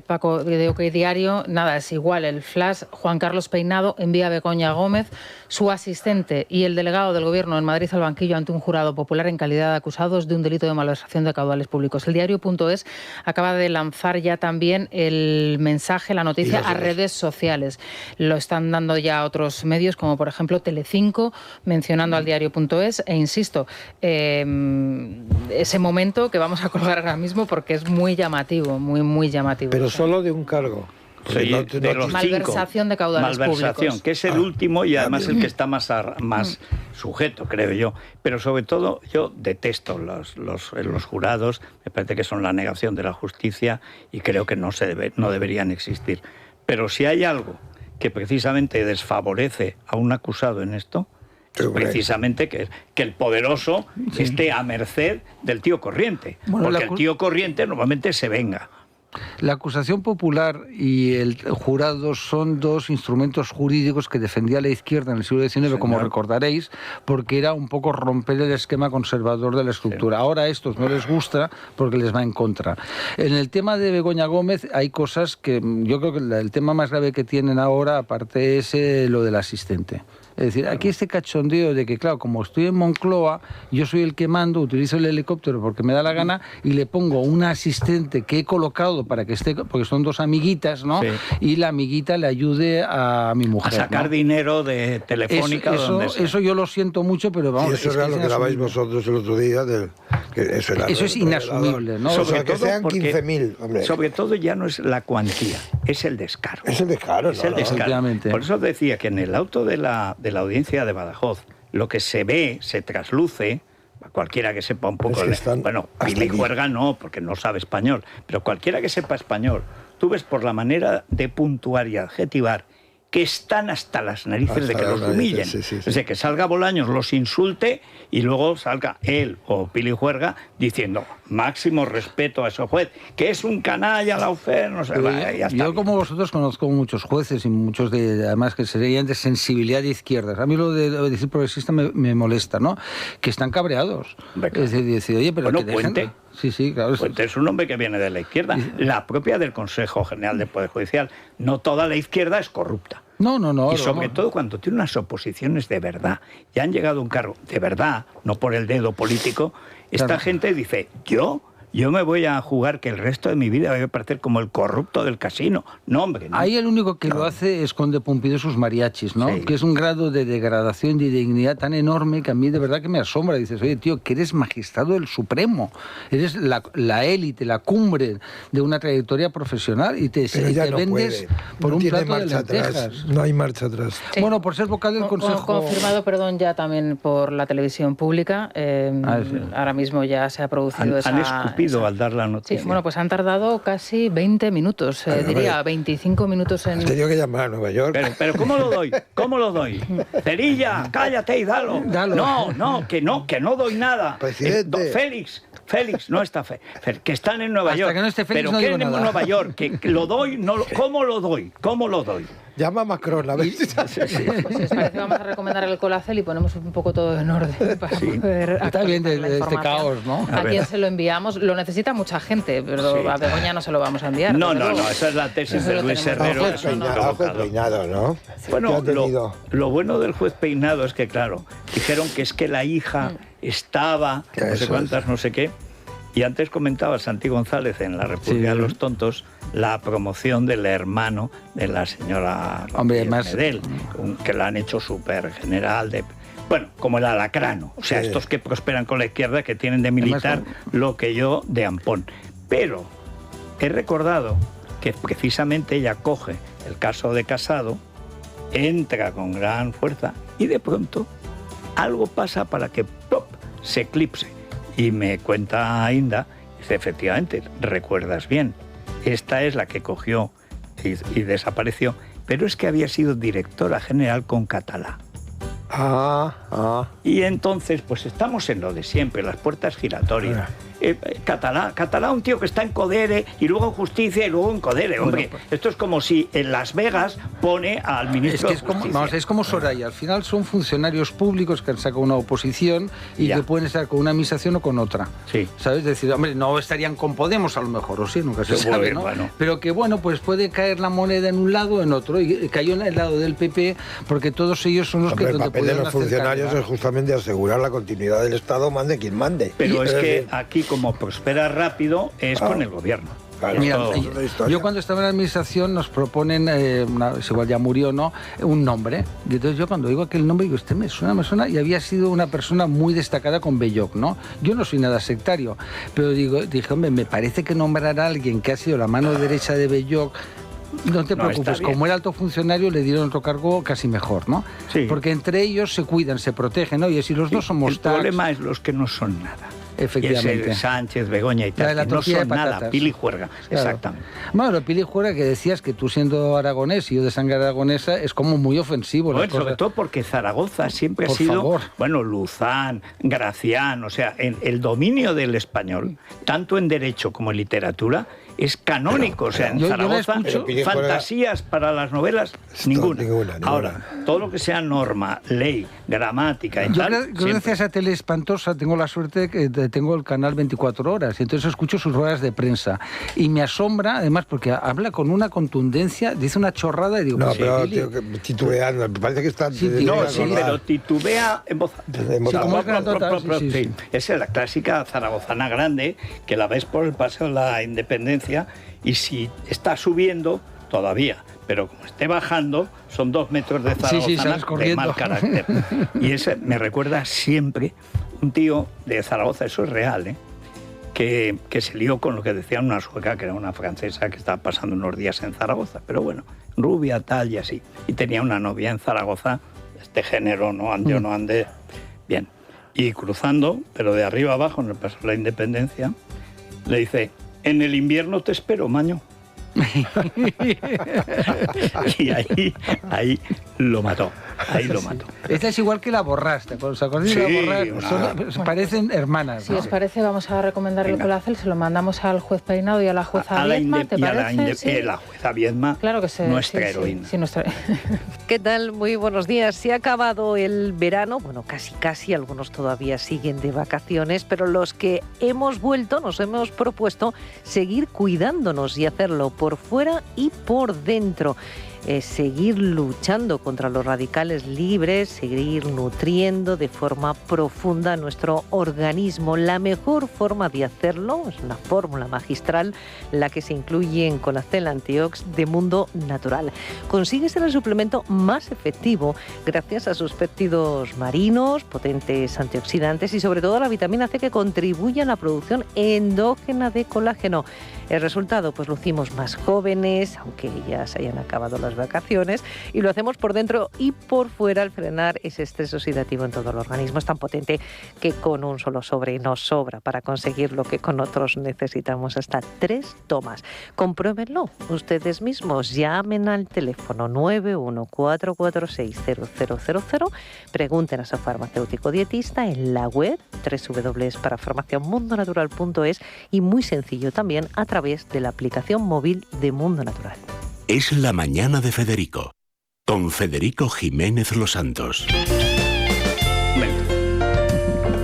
Paco, de OK Diario, nada, es igual. El flash, Juan Carlos Peinado envía a Begoña Gómez, su asistente y el delegado del Gobierno en Madrid al banquillo ante un jurado popular en calidad de acusados de un delito de malversación de caudales públicos. El diario.es acaba de lanzar ya también el mensaje, la noticia a redes sociales. Lo están dando ya otros medios, como por ejemplo Telecinco, mencionando al diario.es, e insisto, ese momento que vamos a colgar ahora mismo porque es muy llamativo, muy llamativo. Pero solo de un cargo. Sí, de los malversación de caudales públicos. Que es el último y además el que está más sujeto, creo yo. Pero sobre todo yo detesto los jurados, me parece que son la negación de la justicia y creo que no deberían existir. Pero si hay algo que precisamente desfavorece a un acusado en esto, es precisamente que el poderoso esté a merced del tío corriente. Porque el tío corriente normalmente se venga. La acusación popular y el jurado son dos instrumentos jurídicos que defendía la izquierda en el siglo XIX, como recordaréis, porque era un poco romper el esquema conservador de la estructura. Ahora a estos no les gusta porque les va en contra. En el tema de Begoña Gómez hay cosas que yo creo que el tema más grave que tienen ahora, aparte, es lo del asistente. Es decir, aquí este cachondeo de que, claro, como estoy en Moncloa, yo soy el que mando, utilizo el helicóptero porque me da la gana y le pongo una asistente que he colocado para que esté, porque son dos amiguitas, ¿no? Sí. Y la amiguita le ayude a mi mujer. A sacar dinero de Telefónica o donde sea. Eso yo lo siento mucho, pero vamos. Sí, eso era lo que dabais vosotros el otro día. Eso es inasumible, ¿no? Sobre todo que sean 15.000, hombre. Sobre todo ya no es la cuantía, es el descaro. Es el descaro, es el descaro. Por eso decía que en el auto de la audiencia de Badajoz, lo que se ve, se trasluce, cualquiera que sepa un poco... Bueno, Pili Juerga no, porque no sabe español, pero cualquiera que sepa español, tú ves por la manera de puntuar y adjetivar que están hasta las narices de que los humillen. O sea, que salga Bolaños, los insulte y luego salga él o Pili Juerga diciendo máximo respeto a ese juez, que es un canalla, Laufer, no sé. Yo como vosotros conozco muchos jueces y muchos además que serían de sensibilidad de izquierdas. A mí lo de decir progresista me molesta, ¿no? Que están cabreados. Es decir, oye, pero bueno, que Puente. Sí, claro. Puente es un hombre que viene de la izquierda, la propia del Consejo General del Poder Judicial. No toda la izquierda es corrupta. No. Y sobre todo cuando tiene unas oposiciones de verdad y han llegado a un cargo de verdad, no por el dedo político, esta gente dice, yo me voy a jugar que el resto de mi vida voy a parecer como el corrupto del casino. No, hombre, no. Ahí el único que lo hace es Conde Pumpido y sus mariachis, ¿no? Sí. Que es un grado de degradación y de dignidad tan enorme que a mí de verdad que me asombra. Dices, oye, tío, que eres magistrado del Supremo, eres la élite, la cumbre de una trayectoria profesional y te vendes por un plato de lentejas. No hay marcha atrás. Sí. Bueno, por ser vocal del Consejo... Confirmado, perdón, ya también por la televisión pública. Ahora mismo ya se ha producido Han escupido al dar la noticia. Sí, bueno, pues han tardado casi 20 minutos, diría 25 minutos en... Has tenido que llamar a Nueva York. Pero ¿cómo lo doy? ¿Cómo lo doy? Cerilla, cállate y dalo. No, que no doy nada. Presidente. Félix, no está que están en Nueva York. Que no esté Félix, pero no que digo en nada. Nueva York, que lo doy, ¿cómo lo doy? Llama a Macron, a ver si Pues si os parece, vamos a recomendar el Colacel y ponemos un poco todo en orden para poder Está bien de este caos, ¿no? ¿A quién se lo enviamos? Lo necesita mucha gente, pero a Begoña no se lo vamos a enviar. No, esa es la tesis de Luis Herrero. Es un Peinado, ¿no? Bueno, lo bueno del juez Peinado es que, claro, dijeron que es que la hija estaba, no sé cuántas, no sé qué. Y antes comentaba Santi González en La República de los Tontos la promoción del hermano de la señora Medel, que la han hecho súper general bueno, como el alacrano, o sea, estos que prosperan con la izquierda, que tienen de militar lo que yo de ampón. Pero he recordado que precisamente ella coge el caso de Casado, entra con gran fuerza y de pronto algo pasa para que ¡pop!, se eclipse. Y me cuenta Inda, dice, efectivamente, recuerdas bien, esta es la que cogió y desapareció, pero es que había sido directora general con Catalá. Y entonces, pues estamos en lo de siempre, las puertas giratorias. Catalá, un tío que está en Codere y luego en Justicia y luego en Codere. Hombre, esto es como si en Las Vegas pone al ministro de Justicia. Es como Soraya, al final son funcionarios públicos que han sacado una oposición y que pueden estar con una administración o con otra. Sí. ¿Sabes? Es decir, hombre, no estarían con Podemos a lo mejor, o sí, nunca se sabe, ¿no? Bueno. Pero que bueno, pues puede caer la moneda en un lado o en otro, y cayó en el lado del PP porque todos ellos son los que... El papel de los funcionarios es justamente asegurar la continuidad del Estado, mande quien mande. Pero es que aquí, como prospera rápido, es con el gobierno. Claro, mira, yo cuando estaba en la administración nos proponen, igual ya murió, ¿no?, un nombre. Y entonces yo cuando digo aquel nombre digo, me suena, y había sido una persona muy destacada con Belloc, ¿no? Yo no soy nada sectario, pero dije, hombre, me parece que nombrar a alguien que ha sido la mano derecha de Belloc, no te preocupes, como era alto funcionario le dieron otro cargo casi mejor, ¿no? Sí. Porque entre ellos se cuidan, se protegen, ¿no? Y si los dos somos El problema es los que no son nada. Efectivamente. Y ese Sánchez, Begoña y tal, que no son nada, Pili Juerga, claro. Exactamente. Bueno, Pili Juerga, que decías que tú siendo aragonés y yo de sangre aragonesa, es como muy ofensivo. Bueno, sobre todo porque Zaragoza siempre ha sido, bueno, Luzán, Gracián, o sea, el dominio del español, tanto en derecho como en literatura, es canónico. O sea, en Zaragoza, fantasías para las novelas, ninguna. Ahora, todo lo que sea norma, ley, gramática y tal... Gracias a Tele Espantosa tengo la suerte que tengo el canal 24 horas, y entonces escucho sus ruedas de prensa. Y me asombra, además, porque habla con una contundencia, dice una chorrada y digo... No, pero tío, titubeando, me parece que está... pero titubea en voz alta. Sí. Esa es la clásica zaragozana grande, que la ves por el Paseo de la Independencia, y si está subiendo, todavía, pero como esté bajando, son 2 metros de zaragozana de mal carácter. Y ese me recuerda siempre un tío de Zaragoza, eso es real, que se lió con lo que decían una sueca, que era una francesa que estaba pasando unos días en Zaragoza, pero bueno, rubia, tal y así. Y tenía una novia en Zaragoza, este género, no ande o no ande, bien. Y cruzando, pero de arriba abajo, en el Paseo de la Independencia, le dice: en el invierno te espero, maño. Y ahí lo mató. Ahí lo mató. Esta es igual que la Borrás, ¿os acordáis de la Borrás? Parecen hermanas. Si os parece, vamos a recomendar el colacel, se lo mandamos al juez Peinado y a la jueza Viedma, ¿te parece? La jueza Viedma, claro que sí, nuestra heroína. Sí, nuestra... ¿Qué tal? Muy buenos días. Se ha acabado el verano, bueno, casi, algunos todavía siguen de vacaciones, pero los que hemos vuelto nos hemos propuesto seguir cuidándonos y hacerlo por fuera y por dentro. Seguir luchando contra los radicales libres, seguir nutriendo de forma profunda nuestro organismo. La mejor forma de hacerlo es una fórmula magistral, la que se incluye en Colacel Antiox de Mundo Natural. Consigue ser el suplemento más efectivo gracias a sus péptidos marinos, potentes antioxidantes y sobre todo a la vitamina C, que contribuye a la producción endógena de colágeno. El resultado, pues lucimos más jóvenes, aunque ya se hayan acabado las vacaciones, y lo hacemos por dentro y por fuera al frenar ese estrés oxidativo en todo el organismo. Es tan potente que con un solo sobre nos sobra para conseguir lo que con otros necesitamos hasta 3 tomas. Compruébenlo ustedes mismos, llamen al teléfono 914460000, pregunten a su farmacéutico dietista en la web www.parafarmaciamundonatural.es y muy sencillo también a través de la aplicación móvil de Mundo Natural. Es la mañana de Federico, con Federico Jiménez Los Santos.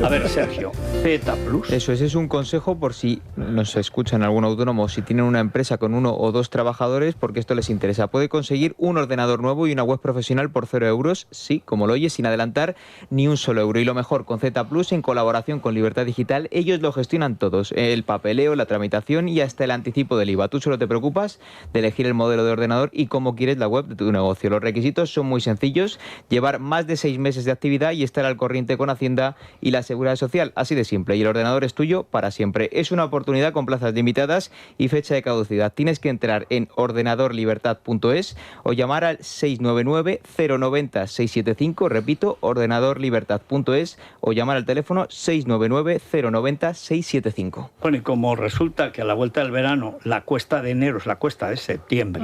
A ver, Sergio, Z Plus. Eso es un consejo por si nos escuchan algún autónomo, si tienen una empresa con 1 o 2 trabajadores, porque esto les interesa. Puede conseguir un ordenador nuevo y una web profesional por 0 euros, sí, como lo oyes, sin adelantar ni un solo euro. Y lo mejor, con Z Plus, en colaboración con Libertad Digital, ellos lo gestionan todos. El papeleo, la tramitación y hasta el anticipo del IVA. Tú solo te preocupas de elegir el modelo de ordenador y cómo quieres la web de tu negocio. Los requisitos son muy sencillos: llevar más de 6 meses de actividad y estar al corriente con Hacienda y la Seguridad Social, así de simple, y el ordenador es tuyo para siempre. Es una oportunidad con plazas limitadas y fecha de caducidad. Tienes que entrar en ordenadorlibertad.es o llamar al 699-090-675, repito, ordenadorlibertad.es, o llamar al teléfono 699-090-675. Bueno, y como resulta que a la vuelta del verano la cuesta de enero es la cuesta de septiembre,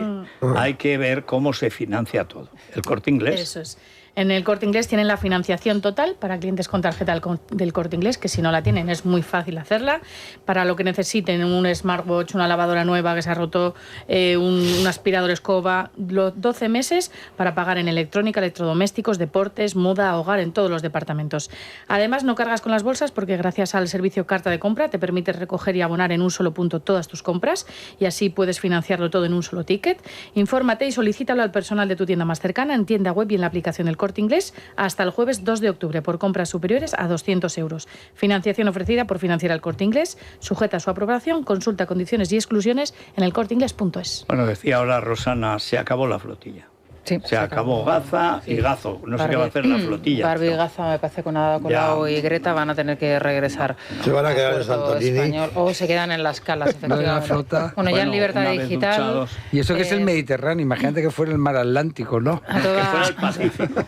hay que ver cómo se financia todo. El Corte Inglés. Eso es. En el Corte Inglés tienen la financiación total para clientes con tarjeta del Corte Inglés, que si no la tienen es muy fácil hacerla. Para lo que necesiten, un smartwatch, una lavadora nueva que se ha roto, un aspirador escoba, los 12 meses para pagar en electrónica, electrodomésticos, deportes, moda, hogar, en todos los departamentos. Además, no cargas con las bolsas porque gracias al servicio Carta de Compra te permite recoger y abonar en un solo punto todas tus compras y así puedes financiarlo todo en un solo ticket. Infórmate y solicítalo al personal de tu tienda más cercana en tienda web y en la aplicación del Corte Inglés hasta el jueves 2 de octubre por compras superiores a 200 euros. Financiación ofrecida por Financiera El Corte Inglés, sujeta a su aprobación, consulta condiciones y exclusiones en elcorteinglés.es. Bueno, decía ahora Rosana, se acabó la flotilla. Sí, se acabó Gaza y Gazo. No sé qué va a hacer la flotilla. Barbie y Gaza, me parece que con Ada Colau y Greta van a tener que regresar. Se van a quedar en Santorini. Español, o se quedan en las calas, efectivamente. La flota. Bueno, ya en Libertad Digital. Y eso que es el Mediterráneo, imagínate que fuera el mar Atlántico, ¿no? Que fuera el Pacífico.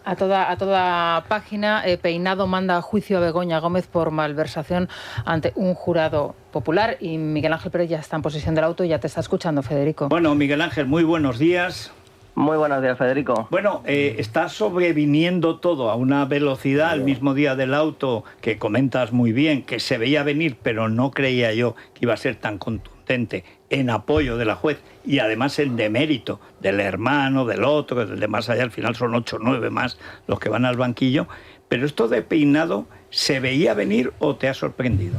A toda página, Peinado manda a juicio a Begoña Gómez por malversación ante un jurado popular y Miguel Ángel Pérez ya está en posesión del auto y ya te está escuchando, Federico. Bueno, Miguel Ángel, muy buenos días. Muy buenos días, Federico. Bueno, está sobreviniendo todo a una velocidad el mismo día del auto, que comentas muy bien, que se veía venir, pero no creía yo que iba a ser tan contundente en apoyo de la juez y además el demérito del hermano, del otro, del de más allá, al final son 8 o 9 más los que van al banquillo. Pero esto de Peinado, ¿se veía venir o te ha sorprendido?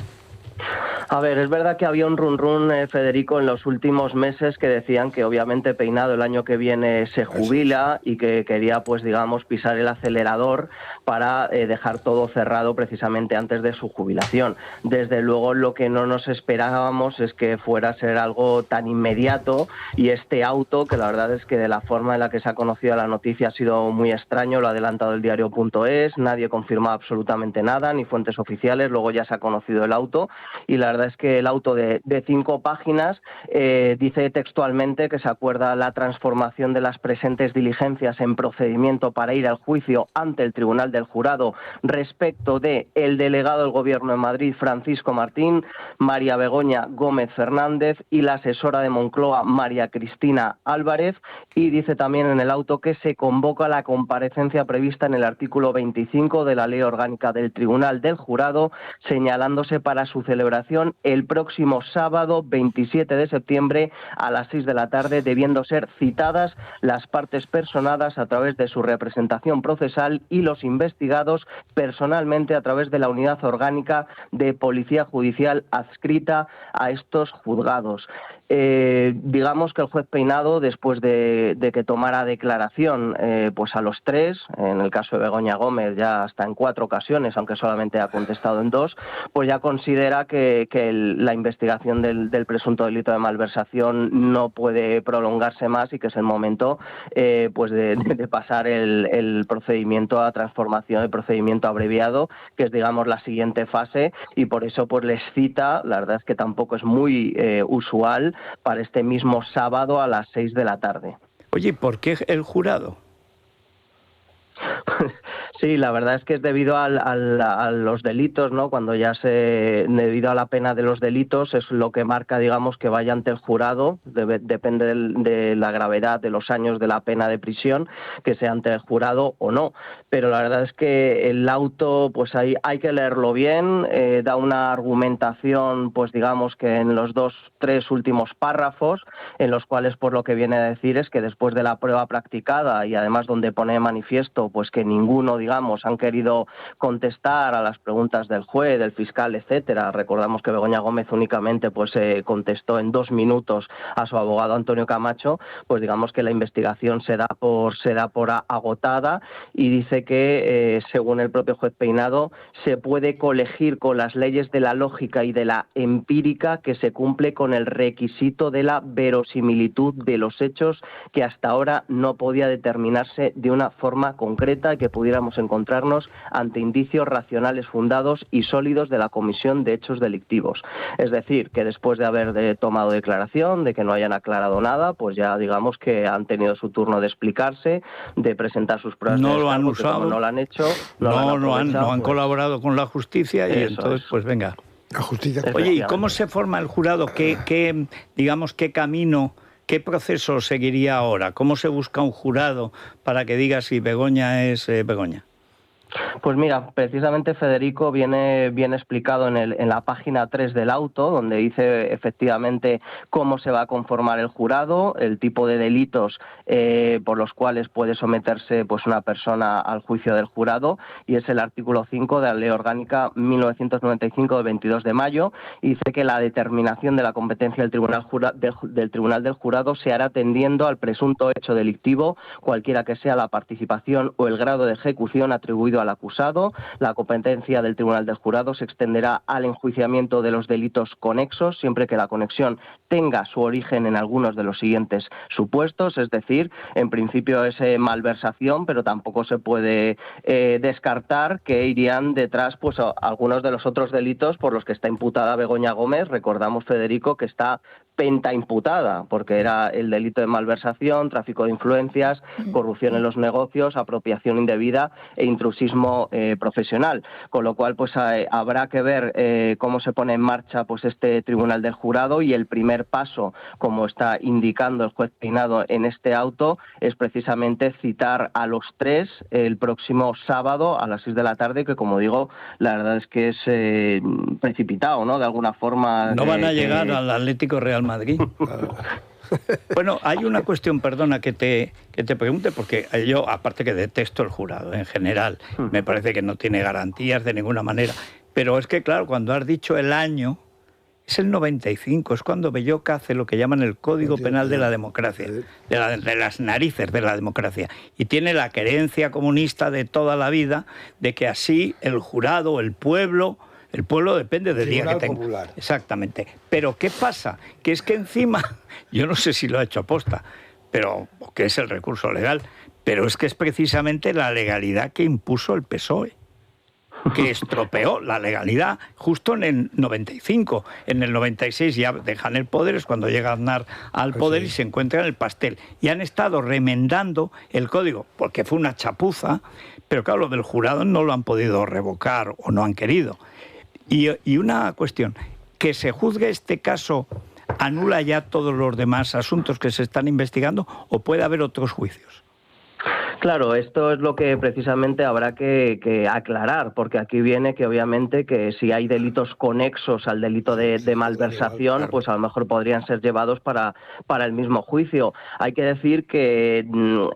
A ver, es verdad que había un run, Federico, en los últimos meses que decían que obviamente Peinado el año que viene se jubila y que quería, pues digamos, pisar el acelerador para dejar todo cerrado precisamente antes de su jubilación. Desde luego lo que no nos esperábamos es que fuera a ser algo tan inmediato y este auto, que la verdad es que de la forma en la que se ha conocido la noticia ha sido muy extraño, lo ha adelantado el diario.es, nadie confirma absolutamente nada, ni fuentes oficiales, luego ya se ha conocido el auto y la verdad es que el auto de 5 páginas dice textualmente que se acuerda la transformación de las presentes diligencias en procedimiento para ir al juicio ante el Tribunal del Jurado respecto de el delegado del Gobierno de Madrid, Francisco Martín, María Begoña Gómez Fernández y la asesora de Moncloa, María Cristina Álvarez, y dice también en el auto que se convoca la comparecencia prevista en el artículo 25 de la Ley Orgánica del Tribunal del Jurado, señalándose para su celebración el próximo sábado 27 de septiembre a las 6 de la tarde, debiendo ser citadas las partes personadas a través de su representación procesal y los investigados personalmente a través de la unidad orgánica de Policía Judicial adscrita a estos juzgados. Digamos que el juez Peinado, después de que tomara declaración pues a los 3, en el caso de Begoña Gómez ya hasta en 4 ocasiones, aunque solamente ha contestado en 2, pues ya considera que la investigación del presunto delito de malversación no puede prolongarse más y que es el momento pues de pasar el procedimiento a transformación, el procedimiento abreviado, que es digamos la siguiente fase, y por eso pues les cita, la verdad es que tampoco es muy usual, para este mismo sábado a las 6 de la tarde. Oye, ¿por qué el jurado? Sí, la verdad es que es debido a los delitos, ¿no? Cuando ya debido a la pena de los delitos, es lo que marca, digamos, que vaya ante el jurado, depende de la gravedad de los años de la pena de prisión, que sea ante el jurado o no. Pero la verdad es que el auto, pues hay que leerlo bien, da una argumentación, pues digamos que en los 2-3 últimos párrafos, en los cuales por lo que viene a decir es que después de la prueba practicada y además donde pone de manifiesto pues que ninguno, digamos, han querido contestar a las preguntas del juez, del fiscal, etcétera. Recordamos que Begoña Gómez únicamente pues contestó en 2 minutos a su abogado Antonio Camacho, pues digamos que la investigación se da por agotada y dice que según el propio juez Peinado se puede colegir con las leyes de la lógica y de la empírica que se cumple con el requisito de la verosimilitud de los hechos que hasta ahora no podía determinarse de una forma concreta y que pudiéramos encontrarnos ante indicios racionales fundados y sólidos de la comisión de hechos delictivos. Es decir, que después de haber tomado declaración, de que no hayan aclarado nada, pues ya digamos que han tenido su turno de explicarse, de presentar sus pruebas. No lo han usado. No lo han hecho. No han colaborado con la justicia y entonces, pues venga. La justicia. Oye, ¿y cómo se forma el jurado? ¿Qué camino ¿qué proceso seguiría ahora? ¿Cómo se busca un jurado para que diga si Begoña es Begoña? Pues mira, precisamente Federico viene explicado en la página 3 del auto, donde dice efectivamente cómo se va a conformar el jurado, el tipo de delitos por los cuales puede someterse pues una persona al juicio del jurado, y es el artículo 5 de la Ley Orgánica 1995 del 22 de mayo, y dice que la determinación de la competencia del Tribunal del Jurado se hará atendiendo al presunto hecho delictivo, cualquiera que sea la participación o el grado de ejecución atribuido al acusado. La competencia del Tribunal del Jurado se extenderá al enjuiciamiento de los delitos conexos, siempre que la conexión tenga su origen en algunos de los siguientes supuestos, es decir, en principio es malversación, pero tampoco se puede descartar que irían detrás pues algunos de los otros delitos por los que está imputada Begoña Gómez. Recordamos, Federico, que está pentaimputada, porque era el delito de malversación, tráfico de influencias, corrupción en los negocios, apropiación indebida e intrusismo profesional. Con lo cual, pues habrá que ver cómo se pone en marcha pues este Tribunal del Jurado, y el primer paso, como está indicando el juez Peinado en este auto, es precisamente citar a los tres el próximo sábado a las 6 de la tarde, que, como digo, la verdad es que es precipitado, ¿no? De alguna forma. No van a llegar al Atlético Real Madrid. Bueno, hay una cuestión, perdona, que te pregunte, porque yo, aparte que detesto el jurado en general, me parece que no tiene garantías de ninguna manera, pero es que, claro, cuando has dicho el año, es el 95, es cuando Belloca hace lo que llaman el Código Penal de la Democracia, de las narices de la democracia, y tiene la creencia comunista de toda la vida de que así el jurado, el pueblo depende del día que tenga. Popular. Exactamente. Pero ¿qué pasa? Que es que encima, yo no sé si lo ha hecho aposta, pero que es el recurso legal, pero es que es precisamente la legalidad que impuso el PSOE, que estropeó la legalidad justo en el 95. En el 96 ya dejan el poder, es cuando llega Aznar al poder y se encuentran el pastel. Y han estado remendando el código, porque fue una chapuza, pero claro, lo del jurado no lo han podido revocar o no han querido. Y una cuestión, que se juzgue este caso, ¿anula ya todos los demás asuntos que se están investigando o puede haber otros juicios? Claro, esto es lo que precisamente habrá que aclarar, porque aquí viene que obviamente que si hay delitos conexos al delito de malversación, pues a lo mejor podrían ser llevados para el mismo juicio. Hay que decir que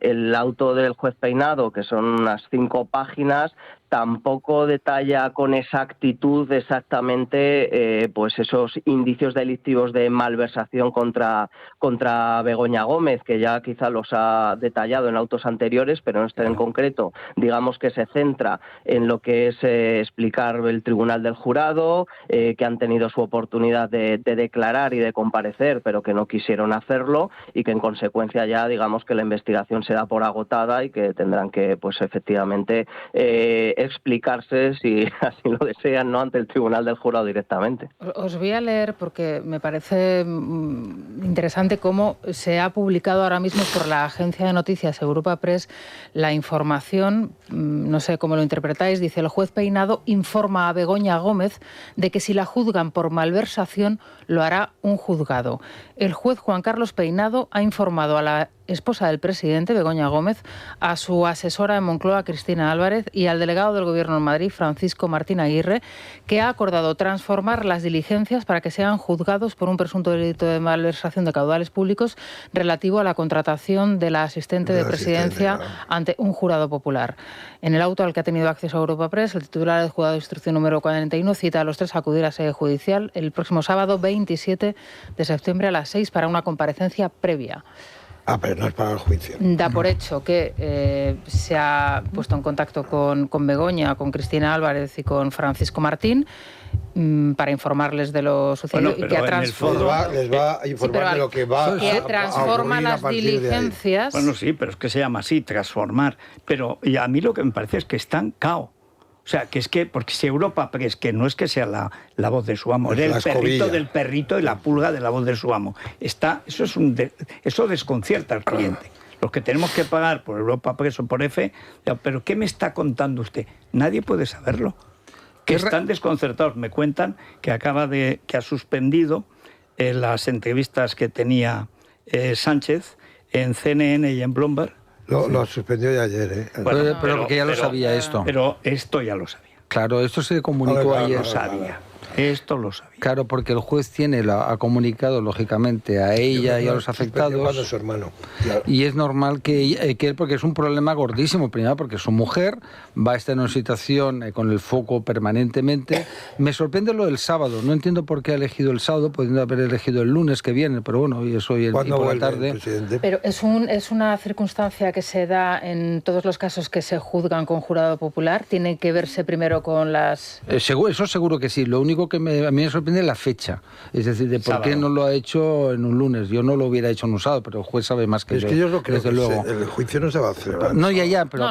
el auto del juez Peinado, que son unas 5 páginas, tampoco detalla con exactitud exactamente pues esos indicios delictivos de malversación contra Begoña Gómez, que ya quizá los ha detallado en autos anteriores, pero en este en concreto, digamos que se centra en lo que es explicar el Tribunal del Jurado, que han tenido su oportunidad de declarar y de comparecer, pero que no quisieron hacerlo, y que en consecuencia ya digamos que la investigación se da por agotada y que tendrán que pues efectivamente explicarse, si así lo desean, no ante el Tribunal del Jurado directamente. Os voy a leer porque me parece interesante cómo se ha publicado ahora mismo por la agencia de noticias Europa Press la información, no sé cómo lo interpretáis, dice: el juez Peinado informa a Begoña Gómez de que si la juzgan por malversación lo hará un juzgado. El juez Juan Carlos Peinado ha informado a la esposa del presidente, Begoña Gómez, a su asesora en Moncloa, Cristina Álvarez, y al delegado del Gobierno en Madrid, Francisco Martín Aguirre, que ha acordado transformar las diligencias para que sean juzgados por un presunto delito de malversación de caudales públicos relativo a la contratación de la asistente de presidencia ante un jurado popular. En el auto al que ha tenido acceso a Europa Press, el titular del juzgado de instrucción número 41 cita a los tres a acudir a sede judicial el próximo sábado 27 de septiembre a las 6 para una comparecencia previa. Pero no es para el juicio. Da por hecho que se ha puesto en contacto con Begoña, con Cristina Álvarez y con Francisco Martín para informarles de lo sucedido, y que les va a informar de lo que va a transforma las diligencias. Bueno, sí, pero es que se llama así, transformar. Pero y a mí lo que me parece es que están cao. O sea, que es que, porque si Europa Press, que no es que sea la voz de su amo, era el perrito del perrito y la pulga de la voz de su amo. Eso desconcierta al cliente. Los que tenemos que pagar por Europa Press o por EFE, ¿pero qué me está contando usted? Nadie puede saberlo. Que están desconcertados. Me cuentan que ha suspendido las entrevistas que tenía Sánchez en CNN y en Bloomberg. Lo suspendió ya ayer, Bueno, pero que ya lo sabía esto. Pero esto ya lo sabía. Claro, esto se comunicó ayer. Lo sabía. Esto lo sabía. Claro, porque el juez ha comunicado, lógicamente, a ella y a los afectados. A su hermano. Y es normal que él, porque es un problema gordísimo, primero porque su mujer va a estar en una situación con el foco permanentemente. Me sorprende lo del sábado, no entiendo por qué ha elegido el sábado, pudiendo haber elegido el lunes que viene, pero bueno, hoy es hoy y por la tarde. Pero es una circunstancia que se da en todos los casos que se juzgan con jurado popular, tiene que verse primero con las... Eso seguro que sí, lo único que a mí me sorprende es la fecha, es decir, de por qué no lo ha hecho en un lunes. Yo no lo hubiera hecho en un sábado, pero el juez sabe más que yo. Es que yo lo creo, desde luego. El juicio no se va a hacer. No, ya, pero...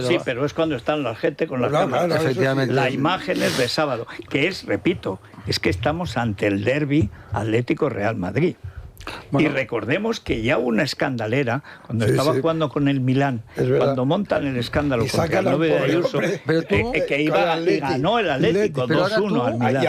Sí, pero es cuando están la gente con las cámaras. Efectivamente. La imagen es de sábado, que es, repito, es que estamos ante el derbi Atlético-Real Madrid. Bueno, y recordemos que ya hubo una escandalera cuando estaba jugando con el Milán, cuando montan el escándalo contra el 9 de Ayuso, que iba y ganó el Atlético 2-1 al Milán. ¿Y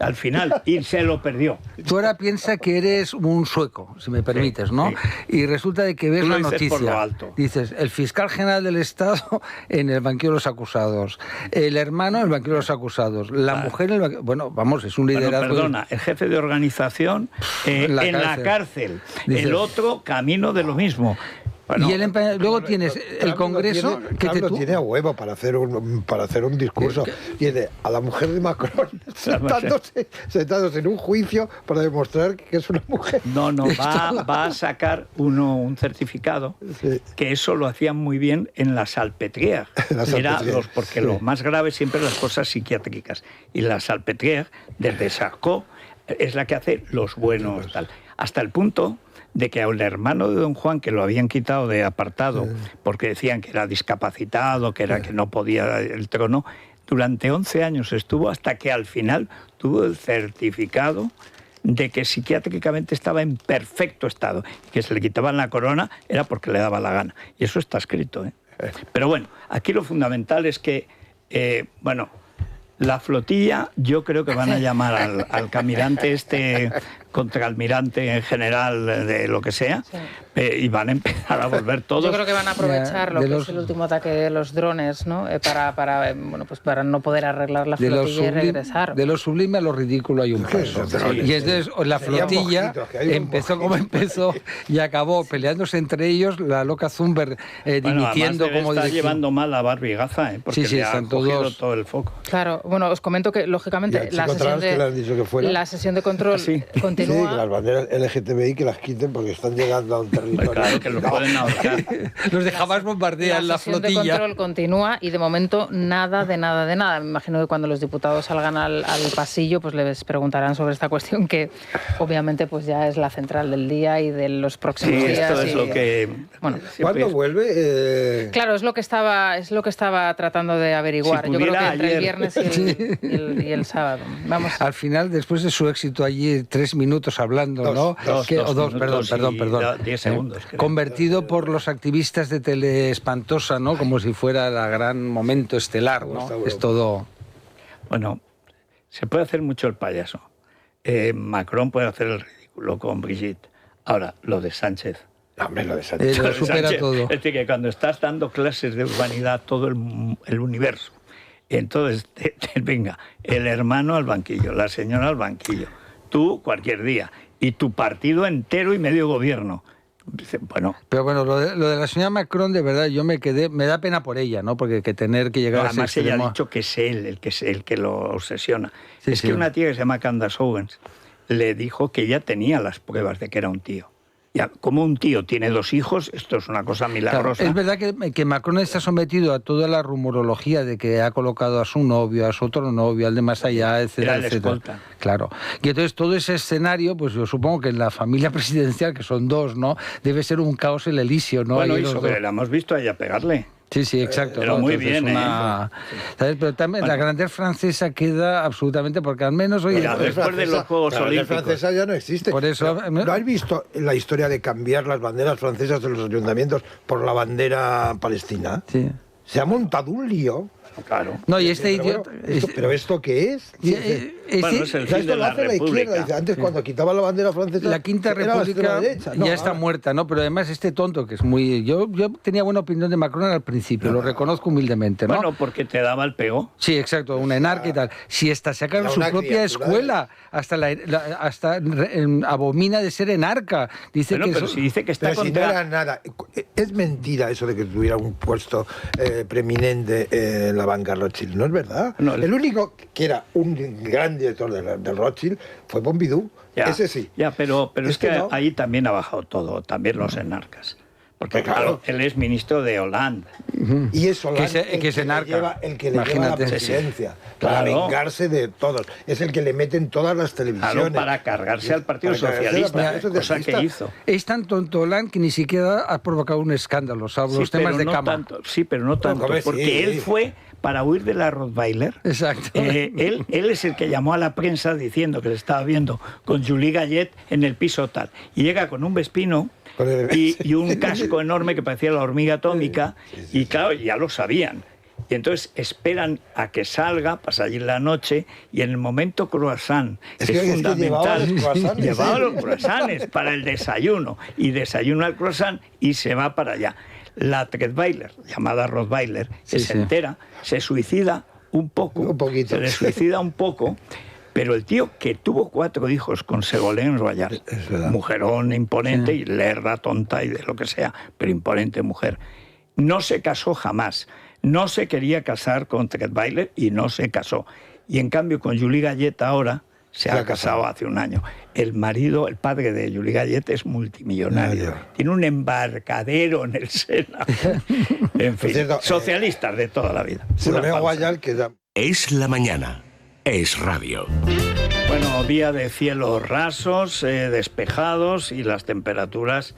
al final? Y se lo perdió. Tú ahora piensas que eres un sueco, si me permites, ¿no? Sí. Y resulta de que ves la noticia. Por lo alto. Dices, el fiscal general del Estado en el banquillo de los acusados, el hermano en el banquillo de los acusados, la mujer en el banquillo... Bueno, vamos, es un liderazgo... Perdona, el jefe de organización en la cárcel. Dices, el otro camino de lo mismo. Bueno, y luego tienes el Congreso que tiene a huevo para hacer un discurso. Tiene a la mujer de Macron sentándose en un juicio para demostrar que es una mujer. No, va a sacar un certificado, que eso lo hacían muy bien en la Salpêtrière. Porque lo más grave siempre las cosas psiquiátricas. Y la Salpêtrière, desde Sarko, es la que hace los buenos tal. Hasta el punto de que al hermano de don Juan, que lo habían quitado de apartado, porque decían que era discapacitado, que no podía el trono, durante 11 años estuvo hasta que al final tuvo el certificado de que psiquiátricamente estaba en perfecto estado, y que se le quitaban la corona era porque le daba la gana. Y eso está escrito, ¿eh? Pero bueno, aquí lo fundamental es que, la flotilla, yo creo que van a llamar al almirante contraalmirante en general de lo que sea, y van a empezar a volver todos. Yo creo que van a aprovechar lo que es el último ataque de los drones, ¿no? Para no poder arreglar la flotilla y regresar. De lo sublime a lo ridículo hay un paso. Y entonces la flotilla empezó como empezó y acabó peleándose entre ellos, la loca Thunberg dimitiendo como está llevando mal a Barbie Gaza, porque le ha cogido todo el foco. Claro, bueno, os comento que lógicamente la sesión de control continúa. Sí, que las banderas LGTBI que las quiten porque están llegando a un territorio. Claro, que lo pueden ahorcar. Los dejabas bombardear la flotilla. La sesión de control continúa y de momento nada. Me imagino que cuando los diputados salgan al pasillo pues les preguntarán sobre esta cuestión que obviamente pues ya es la central del día y de los próximos días. Esto es lo que... ¿Cuándo vuelve? Claro, es lo que estaba tratando de averiguar. Yo creo que entre el viernes y el sábado. Vamos. Al final, después de su éxito allí, 3 minutos hablando, ¿no? Perdón. 10 segundos. Convertido por los activistas de Tele Espantosa, ¿no? Como si fuera el gran momento estelar, ¿no? Es todo... Bueno, se puede hacer mucho el payaso. Macron puede hacer el ridículo con Brigitte. Ahora, lo de Sánchez. Hombre, lo de Sánchez. Lo supera todo. Es decir, que cuando estás dando clases de urbanidad todo el universo, entonces, venga, el hermano al banquillo, la señora al banquillo, tú cualquier día, y tu partido entero y medio gobierno. Bueno. Pero bueno, lo de la señora Macron, de verdad, yo me da pena por ella, ¿no? Porque tener que llegar a ese extremo... Además, ella ha dicho que es él el que lo obsesiona. Que una tía que se llama Candace Owens le dijo que ella tenía las pruebas de que era un tío. Ya, como un tío tiene 2 hijos, esto es una cosa milagrosa. Claro, es verdad que Macron está sometido a toda la rumorología de que ha colocado a su novio, a su otro novio, al de más allá, etcétera, etcétera. Claro. Y entonces todo ese escenario, pues yo supongo que en la familia presidencial, que son 2, ¿no? Debe ser un caos el Elíseo, ¿no? Bueno, y sobre la hemos visto a ella pegarle. Sí, exacto. Pero muy bien, ¿sabes? Pero también la grandeza francesa queda absolutamente, porque al menos hoy... después de los Juegos Olímpicos... La francesa ya no existe. Por eso... ¿No has visto la historia de cambiar las banderas francesas de los ayuntamientos por la bandera palestina? Sí. Se ha montado un lío Claro. No, y este pero idiota... Bueno, ¿pero esto qué es? Bueno, es el fin esto de lo hace la izquierda. Dice, antes, cuando quitaba la bandera francesa... La Quinta era la extrema República derecha. No, ya está muerta, ¿no? Pero además este tonto, que es muy... Yo tenía buena opinión de Macron al principio, lo reconozco humildemente, ¿no? Bueno, porque te daba el pego. Sí, exacto, una enarca y tal. Si esta saca su propia escuela, hasta abomina de ser enarca. Dice bueno, que pero si dice que está pero contra... si no era nada. Es mentira eso de que tuviera un puesto preeminente en la banca Rothschild, ¿no es verdad? No, el único que era un gran director de Rothschild fue Pompidou. Ya, ese sí. Ya, pero es que no. ahí también ha bajado todo, también los enarcas. Porque claro, él es ministro de Hollande. Y es Hollande que es enarca. el que le lleva la presidencia, para vengarse de todos. Es el que le mete en todas las televisiones. Claro, para cargarse al Partido Socialista, cosa que hizo. Es tan tonto Hollande que ni siquiera ha provocado un escándalo, salvo los temas de cama. Sí, pero no tanto, porque él fue para huir de la Rottweiler. Exacto. Él es el que llamó a la prensa diciendo que le estaba viendo con Julie Gallet en el piso tal. Y llega con un vespino y un casco enorme que parecía la hormiga atómica. Y claro, ya lo sabían. Y entonces esperan a que salga, pasa allí la noche, y en el momento croissant, es fundamental, llevaba los croissants para el desayuno, y desayuna el croissant y se va para allá. La Rottweiler, llamada Rottweiler, se entera, se suicida un poquito, se le suicida un poco, pero el tío que tuvo 4 hijos con Ségolène Royal, mujerón imponente y lerda, tonta y de lo que sea, pero imponente mujer, no se casó jamás, no se quería casar con Rottweiler y no se casó. Y en cambio con Julie Gallet ahora se ha casado hace un año. El marido, el padre de Julie Gallet es multimillonario. Tiene un embarcadero en el Sena. En fin, socialistas de toda la vida. Es la mañana. Es radio. Bueno, día de cielos rasos, despejados y las temperaturas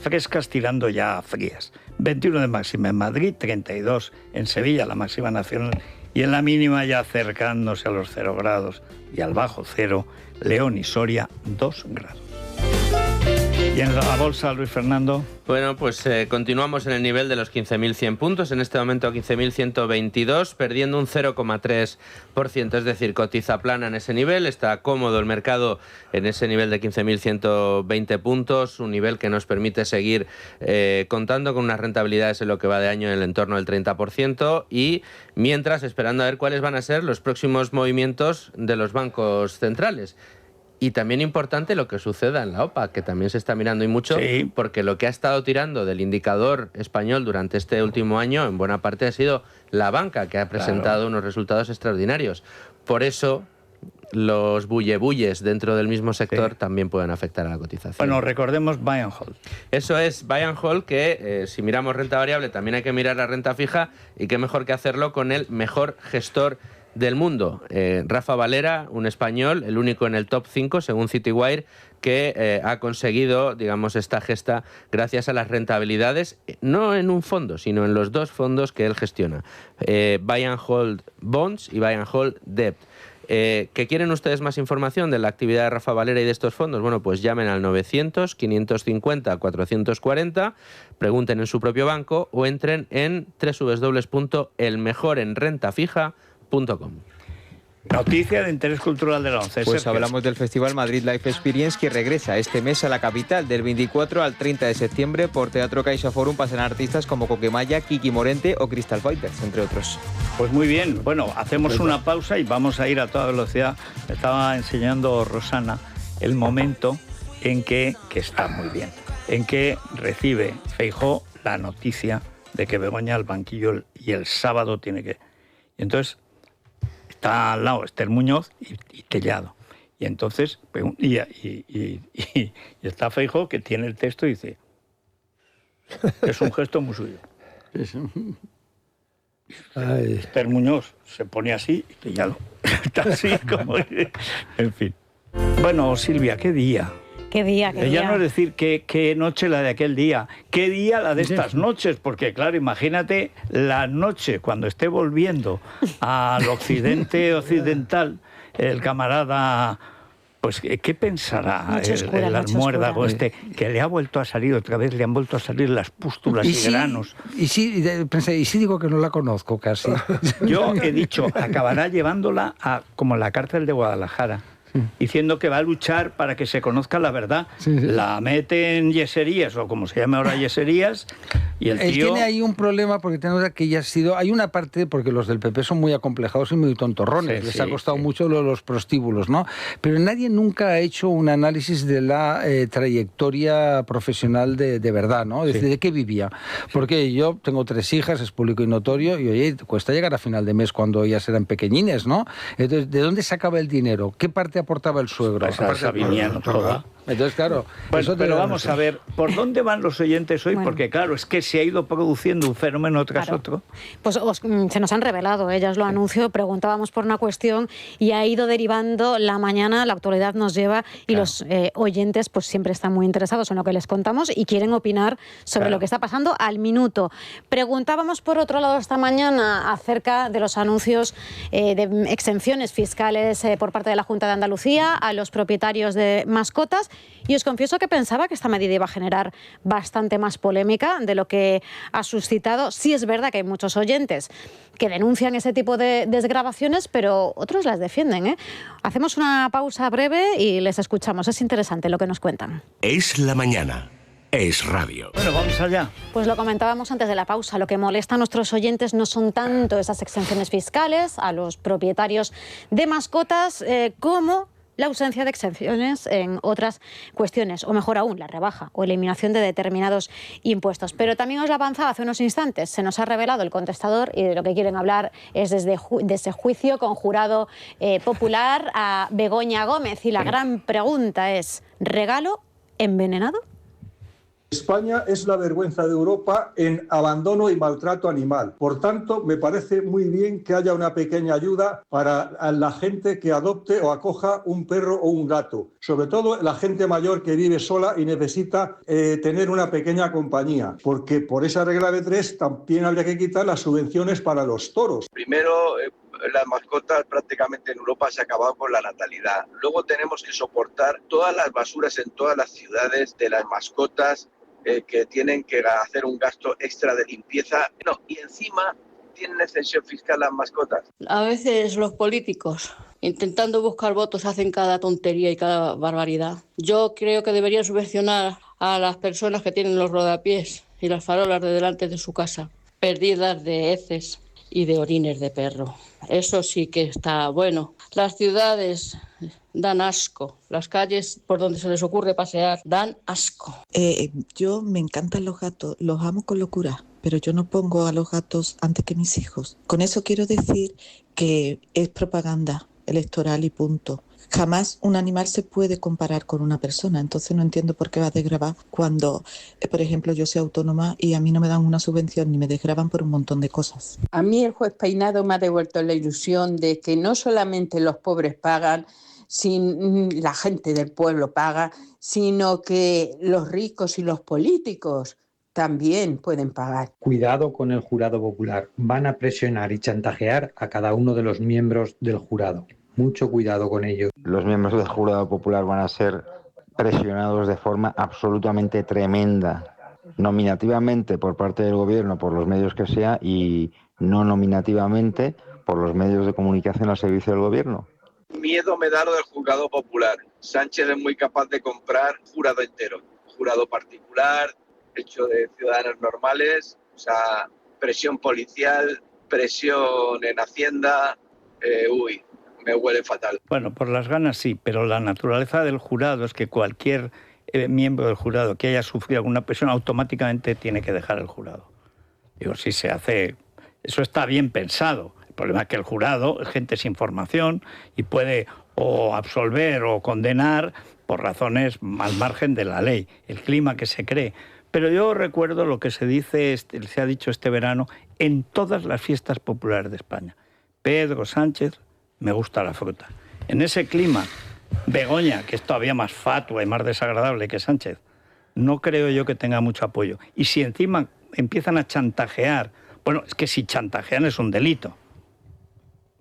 frescas tirando ya a frías. 21 de máxima en Madrid, 32 en Sevilla, la máxima nacional, y en la mínima ya acercándose a los 0 grados y al bajo cero, León y Soria 2 grados. ¿Y en la bolsa, Luis Fernando? Bueno, pues continuamos en el nivel de los 15.100 puntos, en este momento 15.122, perdiendo un 0,3%, es decir, cotiza plana en ese nivel, está cómodo el mercado en ese nivel de 15.120 puntos, un nivel que nos permite seguir contando con unas rentabilidades en lo que va de año en el entorno del 30% y mientras esperando a ver cuáles van a ser los próximos movimientos de los bancos centrales. Y también importante lo que suceda en la OPA, que también se está mirando y mucho, porque lo que ha estado tirando del indicador español durante este último año, en buena parte ha sido la banca, que ha presentado unos resultados extraordinarios. Por eso, los bullebulles dentro del mismo sector también pueden afectar a la cotización. Bueno, recordemos buy and hold. Eso es, buy and hold, que si miramos renta variable también hay que mirar la renta fija, y qué mejor que hacerlo con el mejor gestor del mundo. Rafa Valera, un español, el único en el top 5 según Citywire, que ha conseguido, digamos, esta gesta gracias a las rentabilidades, no en un fondo, sino en los 2 fondos que él gestiona, Buy and Hold Bonds y Buy and Hold Debt. ¿Que quieren ustedes más información de la actividad de Rafa Valera y de estos fondos? Bueno, pues llamen al 900-550-440, pregunten en su propio banco o entren en www.elmejorenrentafija.com. Noticia de interés cultural de la ONCE. Pues hablamos del Festival Madrid Life Experience, que regresa este mes a la capital. Del 24 al 30 de septiembre por Teatro Caixa Forum pasan artistas como Coquemaya, Kiki Morente o Crystal Fighters, entre otros. Pues muy bien. Bueno, hacemos una pausa y vamos a ir a toda velocidad. Me estaba enseñando Rosana el momento en que está muy bien, en que recibe Feijóo la noticia de que Begoña al banquillo y el sábado tiene que... Y entonces... está al lado Esther Muñoz y Tellado. Y entonces, y está Feijóo, que tiene el texto y dice, es un gesto muy suyo. Esther Muñoz se pone así y Tellado está así como... En fin. Bueno, Silvia, ¿qué día? ¿Qué día? ¿Qué ya día? no es decir qué noche la de aquel día, qué día la de estas noches, porque claro, imagínate la noche cuando esté volviendo al occidente occidental el camarada Pues, ¿qué pensará el almuérdago que le ha vuelto a salir otra vez, le han vuelto a salir las pústulas y granos? Y sí digo que no la conozco casi. Yo he dicho, acabará llevándola como la cárcel de Guadalajara, diciendo que va a luchar para que se conozca la verdad. La mete en yeserías, o como se llama ahora yeserías, y el tío... Él tiene ahí un problema porque que ya ha sido... Hay una parte, porque los del PP son muy acomplejados y muy tontorrones, les ha costado mucho los prostíbulos, ¿no? Pero nadie nunca ha hecho un análisis de la trayectoria profesional de verdad, ¿no? Es decir, ¿de qué vivía? Porque yo tengo 3 hijas, es público y notorio, y oye, cuesta llegar a final de mes cuando ellas eran pequeñines, ¿no? Entonces, ¿de dónde sacaba el dinero? ¿Qué parte aportaba el suegro? Toda. Entonces, claro... pero vamos a ver, ¿por dónde van los oyentes hoy? Porque claro, es que se ha ido produciendo un fenómeno tras otro. Pues se nos han revelado, ya os lo anuncio, preguntábamos por una cuestión y ha ido derivando la mañana, la actualidad nos lleva y los oyentes pues siempre están muy interesados en lo que les contamos y quieren opinar sobre lo que está pasando al minuto. Preguntábamos por otro lado esta mañana acerca de los anuncios de exenciones fiscales por parte de la Junta de Andalucía a los propietarios de mascotas. Y os confieso que pensaba que esta medida iba a generar bastante más polémica de lo que ha suscitado. Sí es verdad que hay muchos oyentes que denuncian ese tipo de desgravaciones, pero otros las defienden, ¿eh? Hacemos una pausa breve y les escuchamos. Es interesante lo que nos cuentan. Es la mañana. Es radio. Bueno, vamos allá. Pues lo comentábamos antes de la pausa. Lo que molesta a nuestros oyentes no son tanto esas exenciones fiscales a los propietarios de mascotas como la ausencia de exenciones en otras cuestiones, o mejor aún, la rebaja o eliminación de determinados impuestos. Pero también os lo avanzaba hace unos instantes, se nos ha revelado el contestador y de lo que quieren hablar es de ese juicio con jurado popular a Begoña Gómez. Y la gran pregunta es, ¿regalo envenenado? España es la vergüenza de Europa en abandono y maltrato animal. Por tanto, me parece muy bien que haya una pequeña ayuda para la gente que adopte o acoja un perro o un gato. Sobre todo la gente mayor que vive sola y necesita tener una pequeña compañía. Porque por esa regla de 3 también habría que quitar las subvenciones para los toros. Primero, las mascotas prácticamente en Europa se ha acabado con la natalidad. Luego tenemos que soportar todas las basuras en todas las ciudades de las mascotas que tienen que hacer un gasto extra de limpieza. Y encima tienen exención fiscal las mascotas. A veces los políticos, intentando buscar votos, hacen cada tontería y cada barbaridad. Yo creo que deberían subvencionar a las personas que tienen los rodapiés y las farolas de delante de su casa. Perdidas de heces y de orines de perro. Eso sí que está bueno. Las ciudades dan asco. Las calles por donde se les ocurre pasear dan asco. Yo me encantan los gatos, los amo con locura, pero yo no pongo a los gatos antes que mis hijos. Con eso quiero decir que es propaganda electoral y punto. Jamás un animal se puede comparar con una persona, entonces no entiendo por qué va a desgravar cuando, por ejemplo, yo soy autónoma y a mí no me dan una subvención ni me desgravan por un montón de cosas. A mí el juez Peinado me ha devuelto la ilusión de que no solamente los pobres pagan, la gente del pueblo paga, sino que los ricos y los políticos también pueden pagar. Cuidado con el jurado popular. Van a presionar y chantajear a cada uno de los miembros del jurado. Mucho cuidado con ellos. Los miembros del jurado popular van a ser presionados de forma absolutamente tremenda, nominativamente por parte del gobierno, por los medios que sea, y no nominativamente por los medios de comunicación al servicio del gobierno. Miedo me da lo del juzgado popular. Sánchez es muy capaz de comprar jurado entero, jurado particular, hecho de ciudadanos normales, o sea, presión policial, presión en Hacienda, me huele fatal. Bueno, por las ganas sí, pero la naturaleza del jurado es que cualquier miembro del jurado que haya sufrido alguna presión automáticamente tiene que dejar el jurado. Digo, si se hace... Eso está bien pensado. El problema es que el jurado es gente sin formación y puede o absolver o condenar por razones al margen de la ley, el clima que se cree. Pero yo recuerdo lo que se ha dicho este verano en todas las fiestas populares de España. Pedro Sánchez, me gusta la fruta. En ese clima, Begoña, que es todavía más fatua y más desagradable que Sánchez, no creo yo que tenga mucho apoyo. Y si encima empiezan a chantajear, bueno, es que si chantajean es un delito.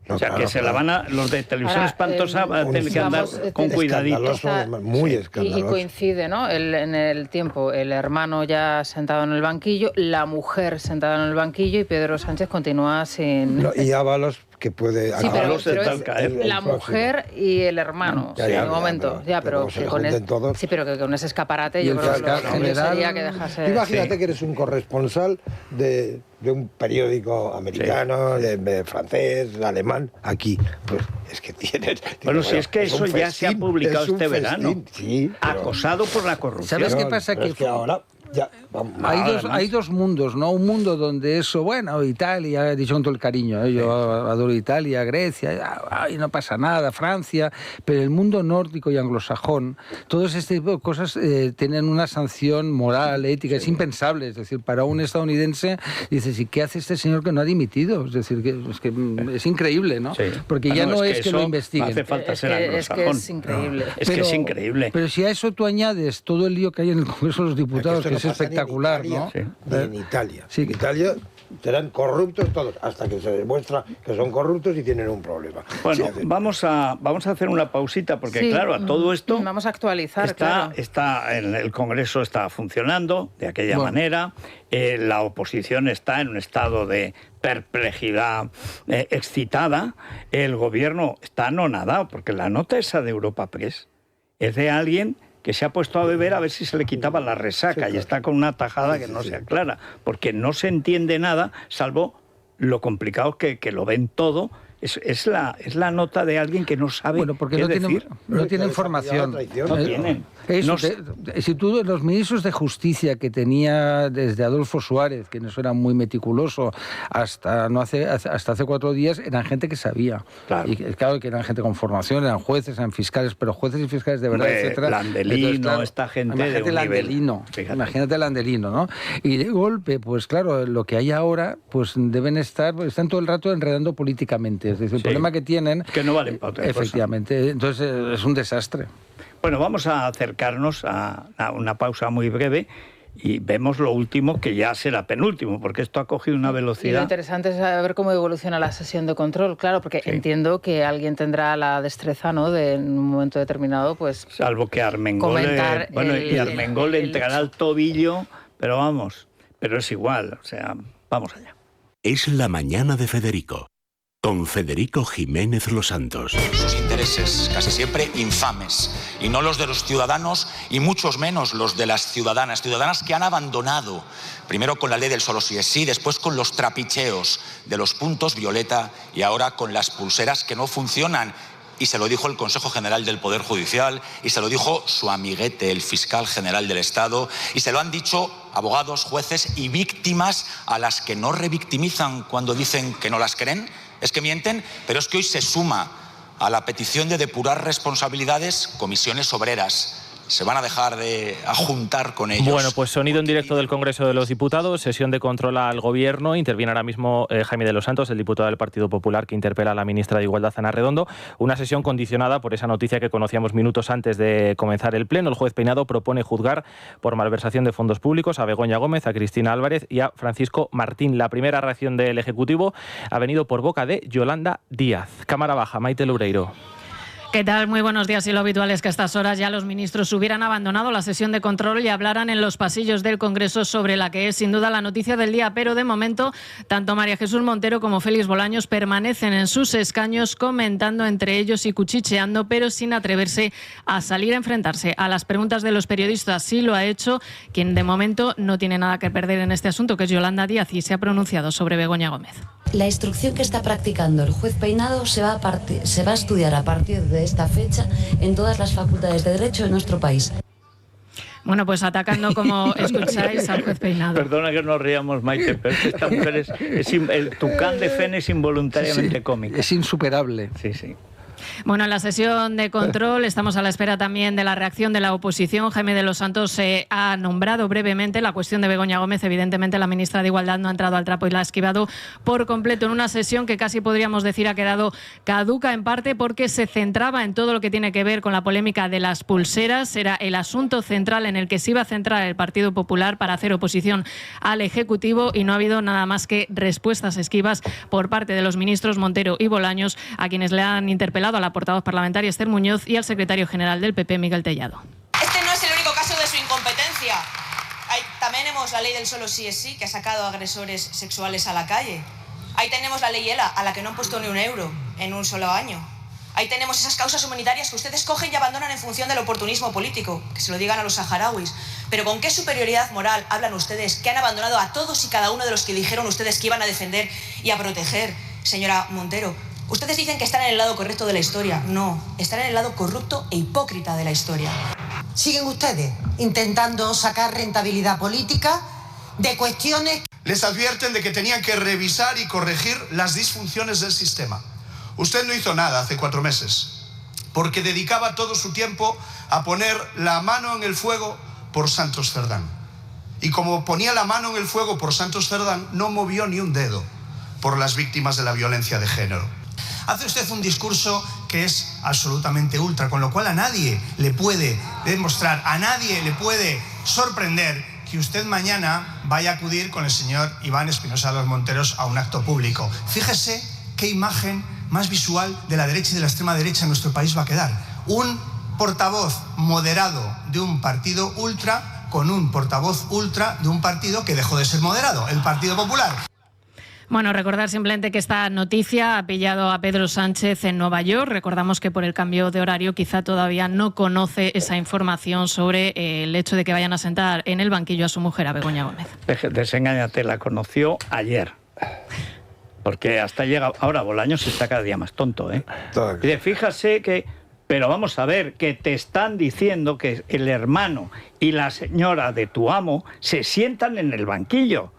O sea, que se la van a... Los de Televisión Espantosa van a tener que andar con cuidadito. Muy escandaloso. Y coincide, ¿no? En el tiempo, el hermano ya sentado en el banquillo, la mujer sentada en el banquillo y Pedro Sánchez continúa sin... No, y Ábalos, que puede... Sí, pero es la mujer y el hermano, en un momento. Pero que con ese escaparate yo creo que lo sería que dejase... Imagínate que eres un corresponsal de un periódico americano, de francés, de alemán, aquí. Pues es que tienes... Bueno, si es que eso ya se ha publicado este verano. Sí, acosado por la corrupción. ¿Sabes qué pasa? Es que ahora... Ya, hay dos mundos, ¿no? Un mundo donde eso, bueno, Italia, he dicho con todo el cariño, yo adoro Italia, Grecia, ay, no pasa nada, Francia, pero el mundo nórdico y anglosajón, todos este tipo de cosas tienen una sanción moral, ética, es impensable, es decir, para un estadounidense, dices, ¿y qué hace este señor que no ha dimitido? Es decir, que es increíble, ¿no? Sí. Porque ya no es que lo investiguen. No hace falta ser anglosajón. Es increíble. Es que es increíble. Pero si a eso tú añades todo el lío que hay en el Congreso de los Diputados, que es espectacular, ¿no? En Italia. Sí. En Italia serán corruptos todos, hasta que se demuestra que son corruptos y tienen un problema. Bueno, vamos a hacer una pausita, porque claro, a todo esto... Vamos a actualizar, el Congreso está funcionando de aquella manera, la oposición está en un estado de perplejidad excitada, el gobierno está anonadado, porque la nota esa de Europa Press es de alguien que se ha puesto a beber a ver si se le quitaba la resaca y está con una tajada que no se aclara, porque no se entiende nada, salvo lo complicado que lo ven todo. Es la nota de alguien que no sabe porque qué decir. No tiene información. No tienen. Si tú, los ministros de Justicia que tenía desde Adolfo Suárez, que eso era muy meticuloso, hasta hace 4 días, eran gente que sabía. Claro. Y claro que eran gente con formación, eran jueces, eran fiscales, pero jueces y fiscales de verdad, etcétera. Landelino, entonces, claro, esta gente imagínate de un Landelino, nivel. Imagínate Landelino, ¿no? Y de golpe, pues claro, lo que hay ahora, pues están todo el rato enredando políticamente. Es decir, el problema que tienen... Que no valen para otra cosa. Efectivamente. Entonces es un desastre. Bueno, vamos a acercarnos a una pausa muy breve y vemos lo último, que ya será penúltimo, porque esto ha cogido una velocidad. Y lo interesante es saber cómo evoluciona la sesión de control, claro, porque entiendo que alguien tendrá la destreza, ¿no?, de en un momento determinado, pues... Salvo que Armengol... Armengol entrará al tobillo, pero es igual, o sea, vamos allá. Es la mañana de Federico, con Federico Jiménez Los Santos. Sus intereses, casi siempre infames, y no los de los ciudadanos, y muchos menos los de las ciudadanas que han abandonado, primero con la ley del solo sí es sí, después con los trapicheos de los puntos violeta y ahora con las pulseras que no funcionan. Y se lo dijo el Consejo General del Poder Judicial, y se lo dijo su amiguete, el fiscal general del Estado, y se lo han dicho abogados, jueces y víctimas a las que no revictimizan cuando dicen que no las creen. Es que mienten, pero es que hoy se suma a la petición de depurar responsabilidades comisiones obreras. ¿Se van a dejar de juntar con ellos? Bueno, pues sonido en directo del Congreso de los Diputados, sesión de control al Gobierno. Interviene ahora mismo Jaime de los Santos, el diputado del Partido Popular, que interpela a la ministra de Igualdad, Ana Redondo. Una sesión condicionada por esa noticia que conocíamos minutos antes de comenzar el Pleno. El juez Peinado propone juzgar por malversación de fondos públicos a Begoña Gómez, a Cristina Álvarez y a Francisco Martín. La primera reacción del Ejecutivo ha venido por boca de Yolanda Díaz. Cámara baja, Maite Loureiro. ¿Qué tal? Muy buenos días. Y lo habitual es que a estas horas ya los ministros hubieran abandonado la sesión de control y hablaran en los pasillos del Congreso sobre la que es sin duda la noticia del día. Pero de momento, tanto María Jesús Montero como Félix Bolaños permanecen en sus escaños comentando entre ellos y cuchicheando, pero sin atreverse a salir a enfrentarse a las preguntas de los periodistas. Sí lo ha hecho quien de momento no tiene nada que perder en este asunto, que es Yolanda Díaz, y se ha pronunciado sobre Begoña Gómez. La instrucción que está practicando el juez Peinado se va a estudiar a partir de esta fecha en todas las facultades de Derecho de nuestro país. Bueno, pues atacando, como escucháis, al juez Peinado. Perdona que nos riamos, Maite, pero es que esta mujer el tucán de Fene es involuntariamente cómico. Es insuperable. Sí, sí. Bueno, en la sesión de control estamos a la espera también de la reacción de la oposición. Jaime de los Santos ha nombrado brevemente la cuestión de Begoña Gómez. Evidentemente la ministra de Igualdad no ha entrado al trapo y la ha esquivado por completo en una sesión que casi podríamos decir ha quedado caduca en parte porque se centraba en todo lo que tiene que ver con la polémica de las pulseras. Era el asunto central en el que se iba a centrar el Partido Popular para hacer oposición al Ejecutivo y no ha habido nada más que respuestas esquivas por parte de los ministros Montero y Bolaños, a quienes le han interpelado a la portavoz parlamentaria Esther Muñoz y al secretario general del PP, Miguel Tellado. Este no es el único caso de su incompetencia. También tenemos la ley del solo sí es sí, que ha sacado a agresores sexuales a la calle. Ahí tenemos la ley ELA, a la que no han puesto ni un euro en un solo año. Ahí tenemos esas causas humanitarias que ustedes cogen y abandonan en función del oportunismo político, que se lo digan a los saharauis. Pero ¿con qué superioridad moral hablan ustedes que han abandonado a todos y cada uno de los que dijeron ustedes que iban a defender y a proteger, señora Montero? Ustedes dicen que están en el lado correcto de la historia. No, están en el lado corrupto e hipócrita de la historia. Siguen ustedes intentando sacar rentabilidad política de cuestiones. Les advierten de que tenían que revisar y corregir las disfunciones del sistema. Usted no hizo nada hace 4 meses, porque dedicaba todo su tiempo a poner la mano en el fuego por Santos Cerdán. Y como ponía la mano en el fuego por Santos Cerdán, no movió ni un dedo por las víctimas de la violencia de género. Hace usted un discurso que es absolutamente ultra, con lo cual a nadie le puede demostrar, a nadie le puede sorprender que usted mañana vaya a acudir con el señor Iván Espinosa de los Monteros a un acto público. Fíjese qué imagen más visual de la derecha y de la extrema derecha en nuestro país va a quedar. Un portavoz moderado de un partido ultra con un portavoz ultra de un partido que dejó de ser moderado, el Partido Popular. Bueno, recordar simplemente que esta noticia ha pillado a Pedro Sánchez en Nueva York. Recordamos que por el cambio de horario quizá todavía no conoce esa información sobre el hecho de que vayan a sentar en el banquillo a su mujer, a Begoña Gómez. Desengáñate, la conoció ayer. Porque hasta llega... Ahora Bolaños está cada día más tonto, ¿eh? Y fíjase que... Pero vamos a ver, que te están diciendo que el hermano y la señora de tu amo se sientan en el banquillo.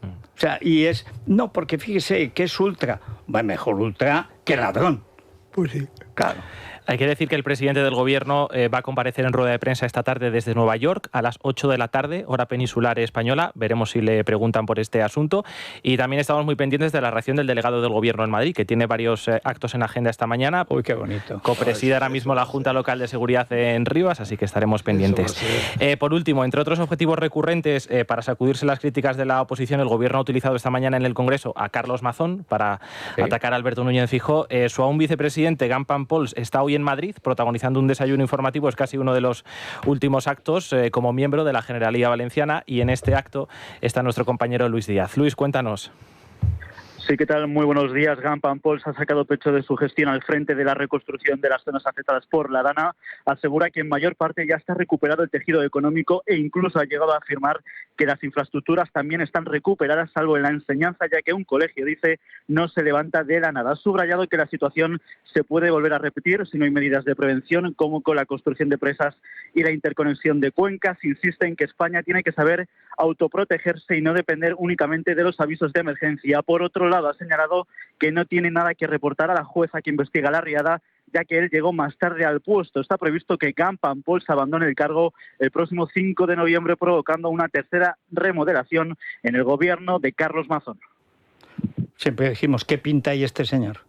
O sea, y es... No, porque fíjese que es ultra. Va mejor ultra que ladrón. Pues sí. Claro. Hay que decir que el presidente del Gobierno va a comparecer en rueda de prensa esta tarde desde Nueva York a las 8 de la tarde, hora peninsular española. Veremos si le preguntan por este asunto. Y también estamos muy pendientes de la reacción del delegado del Gobierno en Madrid, que tiene varios actos en agenda esta mañana. Uy, qué bonito. Copreside ahora mismo la Junta Local de Seguridad en Rivas, así que estaremos pendientes. Por último, entre otros objetivos recurrentes para sacudirse las críticas de la oposición, el Gobierno ha utilizado esta mañana en el Congreso a Carlos Mazón para atacar a Alberto Núñez Feijóo. Su aún vicepresidente, Gampan Pols, está hoy en Madrid protagonizando un desayuno informativo. Es casi uno de los últimos actos como miembro de la Generalidad Valenciana, y en este acto está nuestro compañero Luis Díaz. Luis, cuéntanos. Sí, ¿qué tal? Muy buenos días. Gampan Pols ha sacado pecho de su gestión al frente de la reconstrucción de las zonas afectadas por la Dana. Asegura que en mayor parte ya está recuperado el tejido económico e incluso ha llegado a afirmar que las infraestructuras también están recuperadas, salvo en la enseñanza, ya que un colegio, dice, no se levanta de la nada. Ha subrayado que la situación se puede volver a repetir si no hay medidas de prevención, como con la construcción de presas y la interconexión de cuencas. Insiste en que España tiene que saber autoprotegerse y no depender únicamente de los avisos de emergencia. Por otro lado, ha señalado que no tiene nada que reportar a la jueza que investiga la riada, ya que él llegó más tarde al puesto. Está previsto que Gampan Pols abandone el cargo el próximo 5 de noviembre, provocando una tercera remodelación en el gobierno de Carlos Mazón. Siempre dijimos, ¿qué pinta ahí este señor?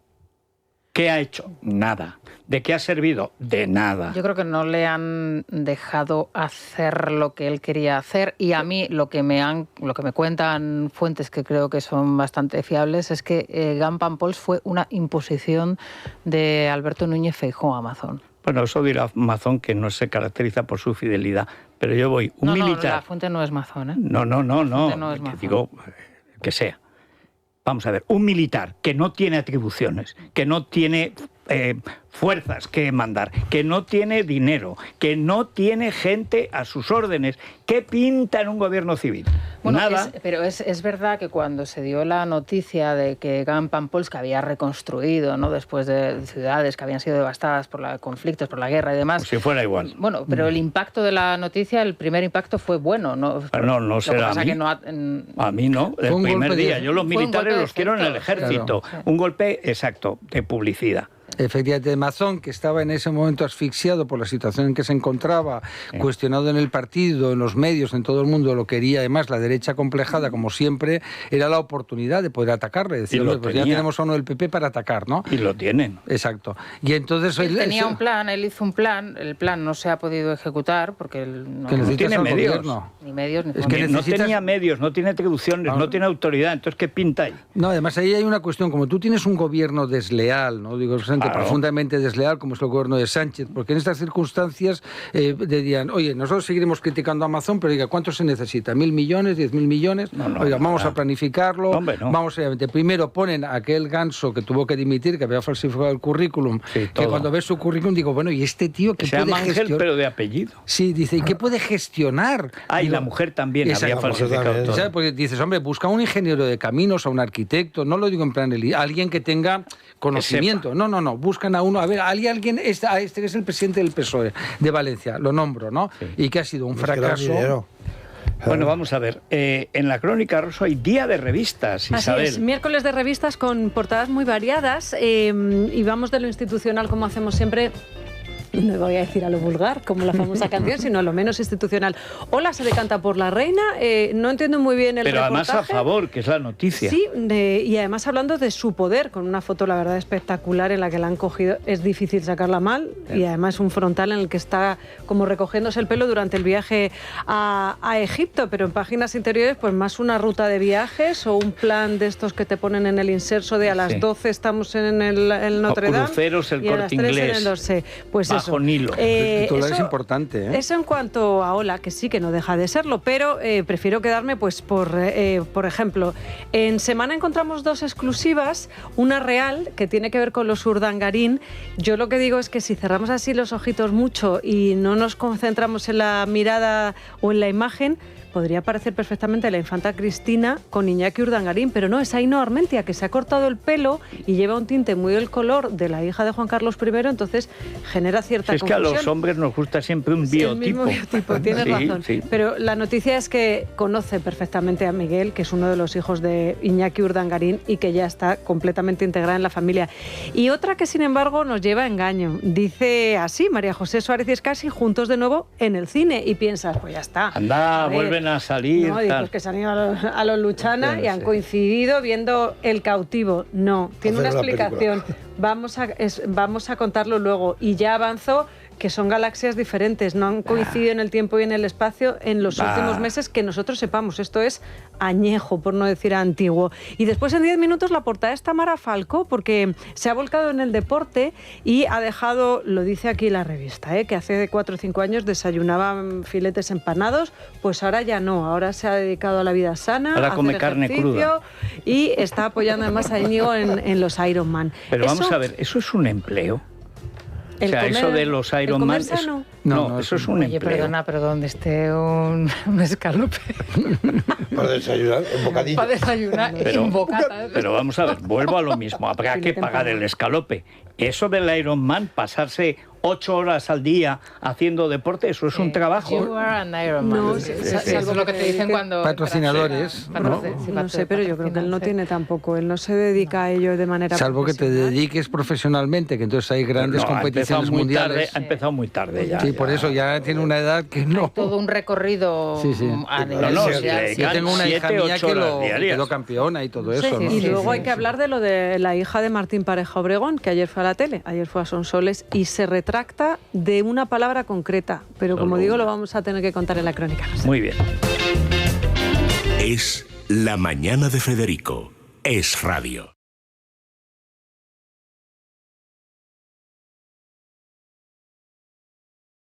¿Qué ha hecho? Nada. ¿De qué ha servido? De nada. Yo creo que no le han dejado hacer lo que él quería hacer, y a mí lo que me cuentan fuentes que creo que son bastante fiables es que Gampan Pols fue una imposición de Alberto Núñez Feijóo a Mazón. Bueno, eso dirá Mazón, que no se caracteriza por su fidelidad, pero yo voy, un militar... No, la fuente no es Mazón, ¿eh? No, que digo que sea. Vamos a ver, un militar que no tiene atribuciones, que no tiene fuerzas que mandar, que no tiene dinero, que no tiene gente a sus órdenes, ¿qué pinta en un gobierno civil? Bueno, nada. Pero es verdad que cuando se dio la noticia de que Gampan Pols, que había reconstruido, ¿no?, después de ciudades que habían sido devastadas por conflictos, por la guerra y demás... Si fuera igual. Bueno, pero el impacto de la noticia, el primer impacto fue bueno, ¿no? Pero no será a mí. Que a mí no, el primer día. Yo los militares los quiero en el ejército. Claro. Un golpe, exacto, de publicidad. Efectivamente, de Mazón, que estaba en ese momento asfixiado por la situación en que se encontraba, cuestionado en el partido, en los medios, en todo el mundo, lo quería, además, la derecha complejada, como siempre, era la oportunidad de poder atacarle. Decir, pues ya tenemos a uno del PP para atacar, ¿no? Y lo tienen. Exacto. Y entonces... Él tenía un plan, él hizo un plan, el plan no se ha podido ejecutar porque él no tiene medios. Ni medios, ni es que no tenía medios, no tiene atribuciones, no tiene autoridad, entonces ¿qué pinta ahí? No, además ahí hay una cuestión, como tú tienes un gobierno desleal, ¿no? Digo, profundamente desleal, como es el gobierno de Sánchez, porque en estas circunstancias dirían, oye, nosotros seguiremos criticando a Amazon, pero diga, ¿cuánto se necesita? ¿1.000 millones? ¿10.000 millones? Oiga, vamos a planificarlo, vamos a... Primero ponen a aquel ganso que tuvo que dimitir, que había falsificado el currículum, que cuando ves su currículum digo, bueno, ¿y este tío qué puede gestionar? Ángel, pero de apellido. Sí, dice, ¿y qué puede gestionar? Y la mujer también había falsificado todo. ¿Sabes? Porque dices, hombre, busca un ingeniero de caminos, a un arquitecto, no lo digo en plan, alguien que tenga conocimiento. No, buscan a uno, a ver, alguien, que es el presidente del PSOE de Valencia, lo nombro, ¿no? Sí. Y que ha sido un fracaso. Bueno, vamos a ver. En la Crónica Rosa hay día de revistas, Isabel. Así es, miércoles de revistas con portadas muy variadas y vamos de lo institucional, como hacemos siempre. No voy a decir a lo vulgar, como la famosa canción, sino a lo menos institucional. Hola, se decanta por la reina. No entiendo muy bien el reportaje. Pero además a favor, que es la noticia. Sí, y además hablando de su poder, con una foto, la verdad, espectacular en la que la han cogido. Es difícil sacarla mal y además un frontal en el que está como recogiéndose el pelo durante el viaje a Egipto, pero en páginas interiores, pues más una ruta de viajes o un plan de estos que te ponen en el inserso de a las 12 estamos en el Notre Dame. O cruceros, el y Corte Inglés. En el Dorsey. Pues bajo Nilo. El titular es importante, ¿eh? Eso en cuanto a Ola, que sí que no deja de serlo, pero prefiero quedarme pues por ejemplo, en Semana encontramos dos exclusivas, una real que tiene que ver con los Urdangarín. Yo lo que digo es que si cerramos así los ojitos mucho y no nos concentramos en la mirada o en la imagen, podría parecer perfectamente la infanta Cristina con Iñaki Urdangarín, pero no, es Ainhoa Armentia, que se ha cortado el pelo y lleva un tinte muy del color de la hija de Juan Carlos I, entonces genera cierta confusión. Es que a los hombres nos gusta siempre un biotipo. El mismo biotipo, tienes razón. Sí. Pero la noticia es que conoce perfectamente a Miguel, que es uno de los hijos de Iñaki Urdangarín y que ya está completamente integrada en la familia. Y otra que, sin embargo, nos lleva a engaño. Dice así, María José Suárez y Escasi juntos de nuevo en el cine. Y piensas, pues ya está. Anda, vuelven a salir. No, pues que se han ido a los Luchana y han coincidido viendo El cautivo. No, tiene una explicación. Vamos a contarlo luego. Y ya avanzó que son galaxias diferentes, no han coincidido en el tiempo y en el espacio en los últimos meses que nosotros sepamos. Esto es añejo, por no decir antiguo. Y después en 10 minutos la portada es Tamara Falco, porque se ha volcado en el deporte y ha dejado, lo dice aquí la revista, que hace 4 o 5 años desayunaban filetes empanados, pues ahora ya no, ahora se ha dedicado a la vida sana, ahora a come hacer carne cruda. Y está apoyando además a Íñigo en los Ironman. Pero vamos a ver, ¿eso es un empleo? O sea, eso de los Ironman... No, eso es un empleo. Perdona, pero donde esté un escalope. Para desayunar, en bocadillo. Para desayunar, en bocata. Pero vamos a ver, vuelvo a lo mismo. Habrá que pagar el escalope. Eso del Ironman, pasarse 8 horas al día haciendo deporte, eso es un trabajo. You are an Ironman. No, salvo lo que te dicen cuando... Patrocinadores. No sé, pero yo creo que él no tiene tampoco. Él no se dedica a ello de manera salvo que te dediques profesionalmente, que entonces hay grandes competiciones mundiales. Ha empezado muy tarde ya. Sí, por eso ya tiene una edad que no... Hay todo un recorrido a nivel social. Yo tengo una hija mía que quedó campeona y todo eso. Y luego hay que hablar de lo de la hija de Martín Pareja Obregón, que ayer fue a la tele, ayer fue a Sonsoles, y se retracta de una palabra concreta. Pero como digo, lo vamos a tener que contar en la crónica. Muy bien. Es La Mañana de Federico. Es Radio.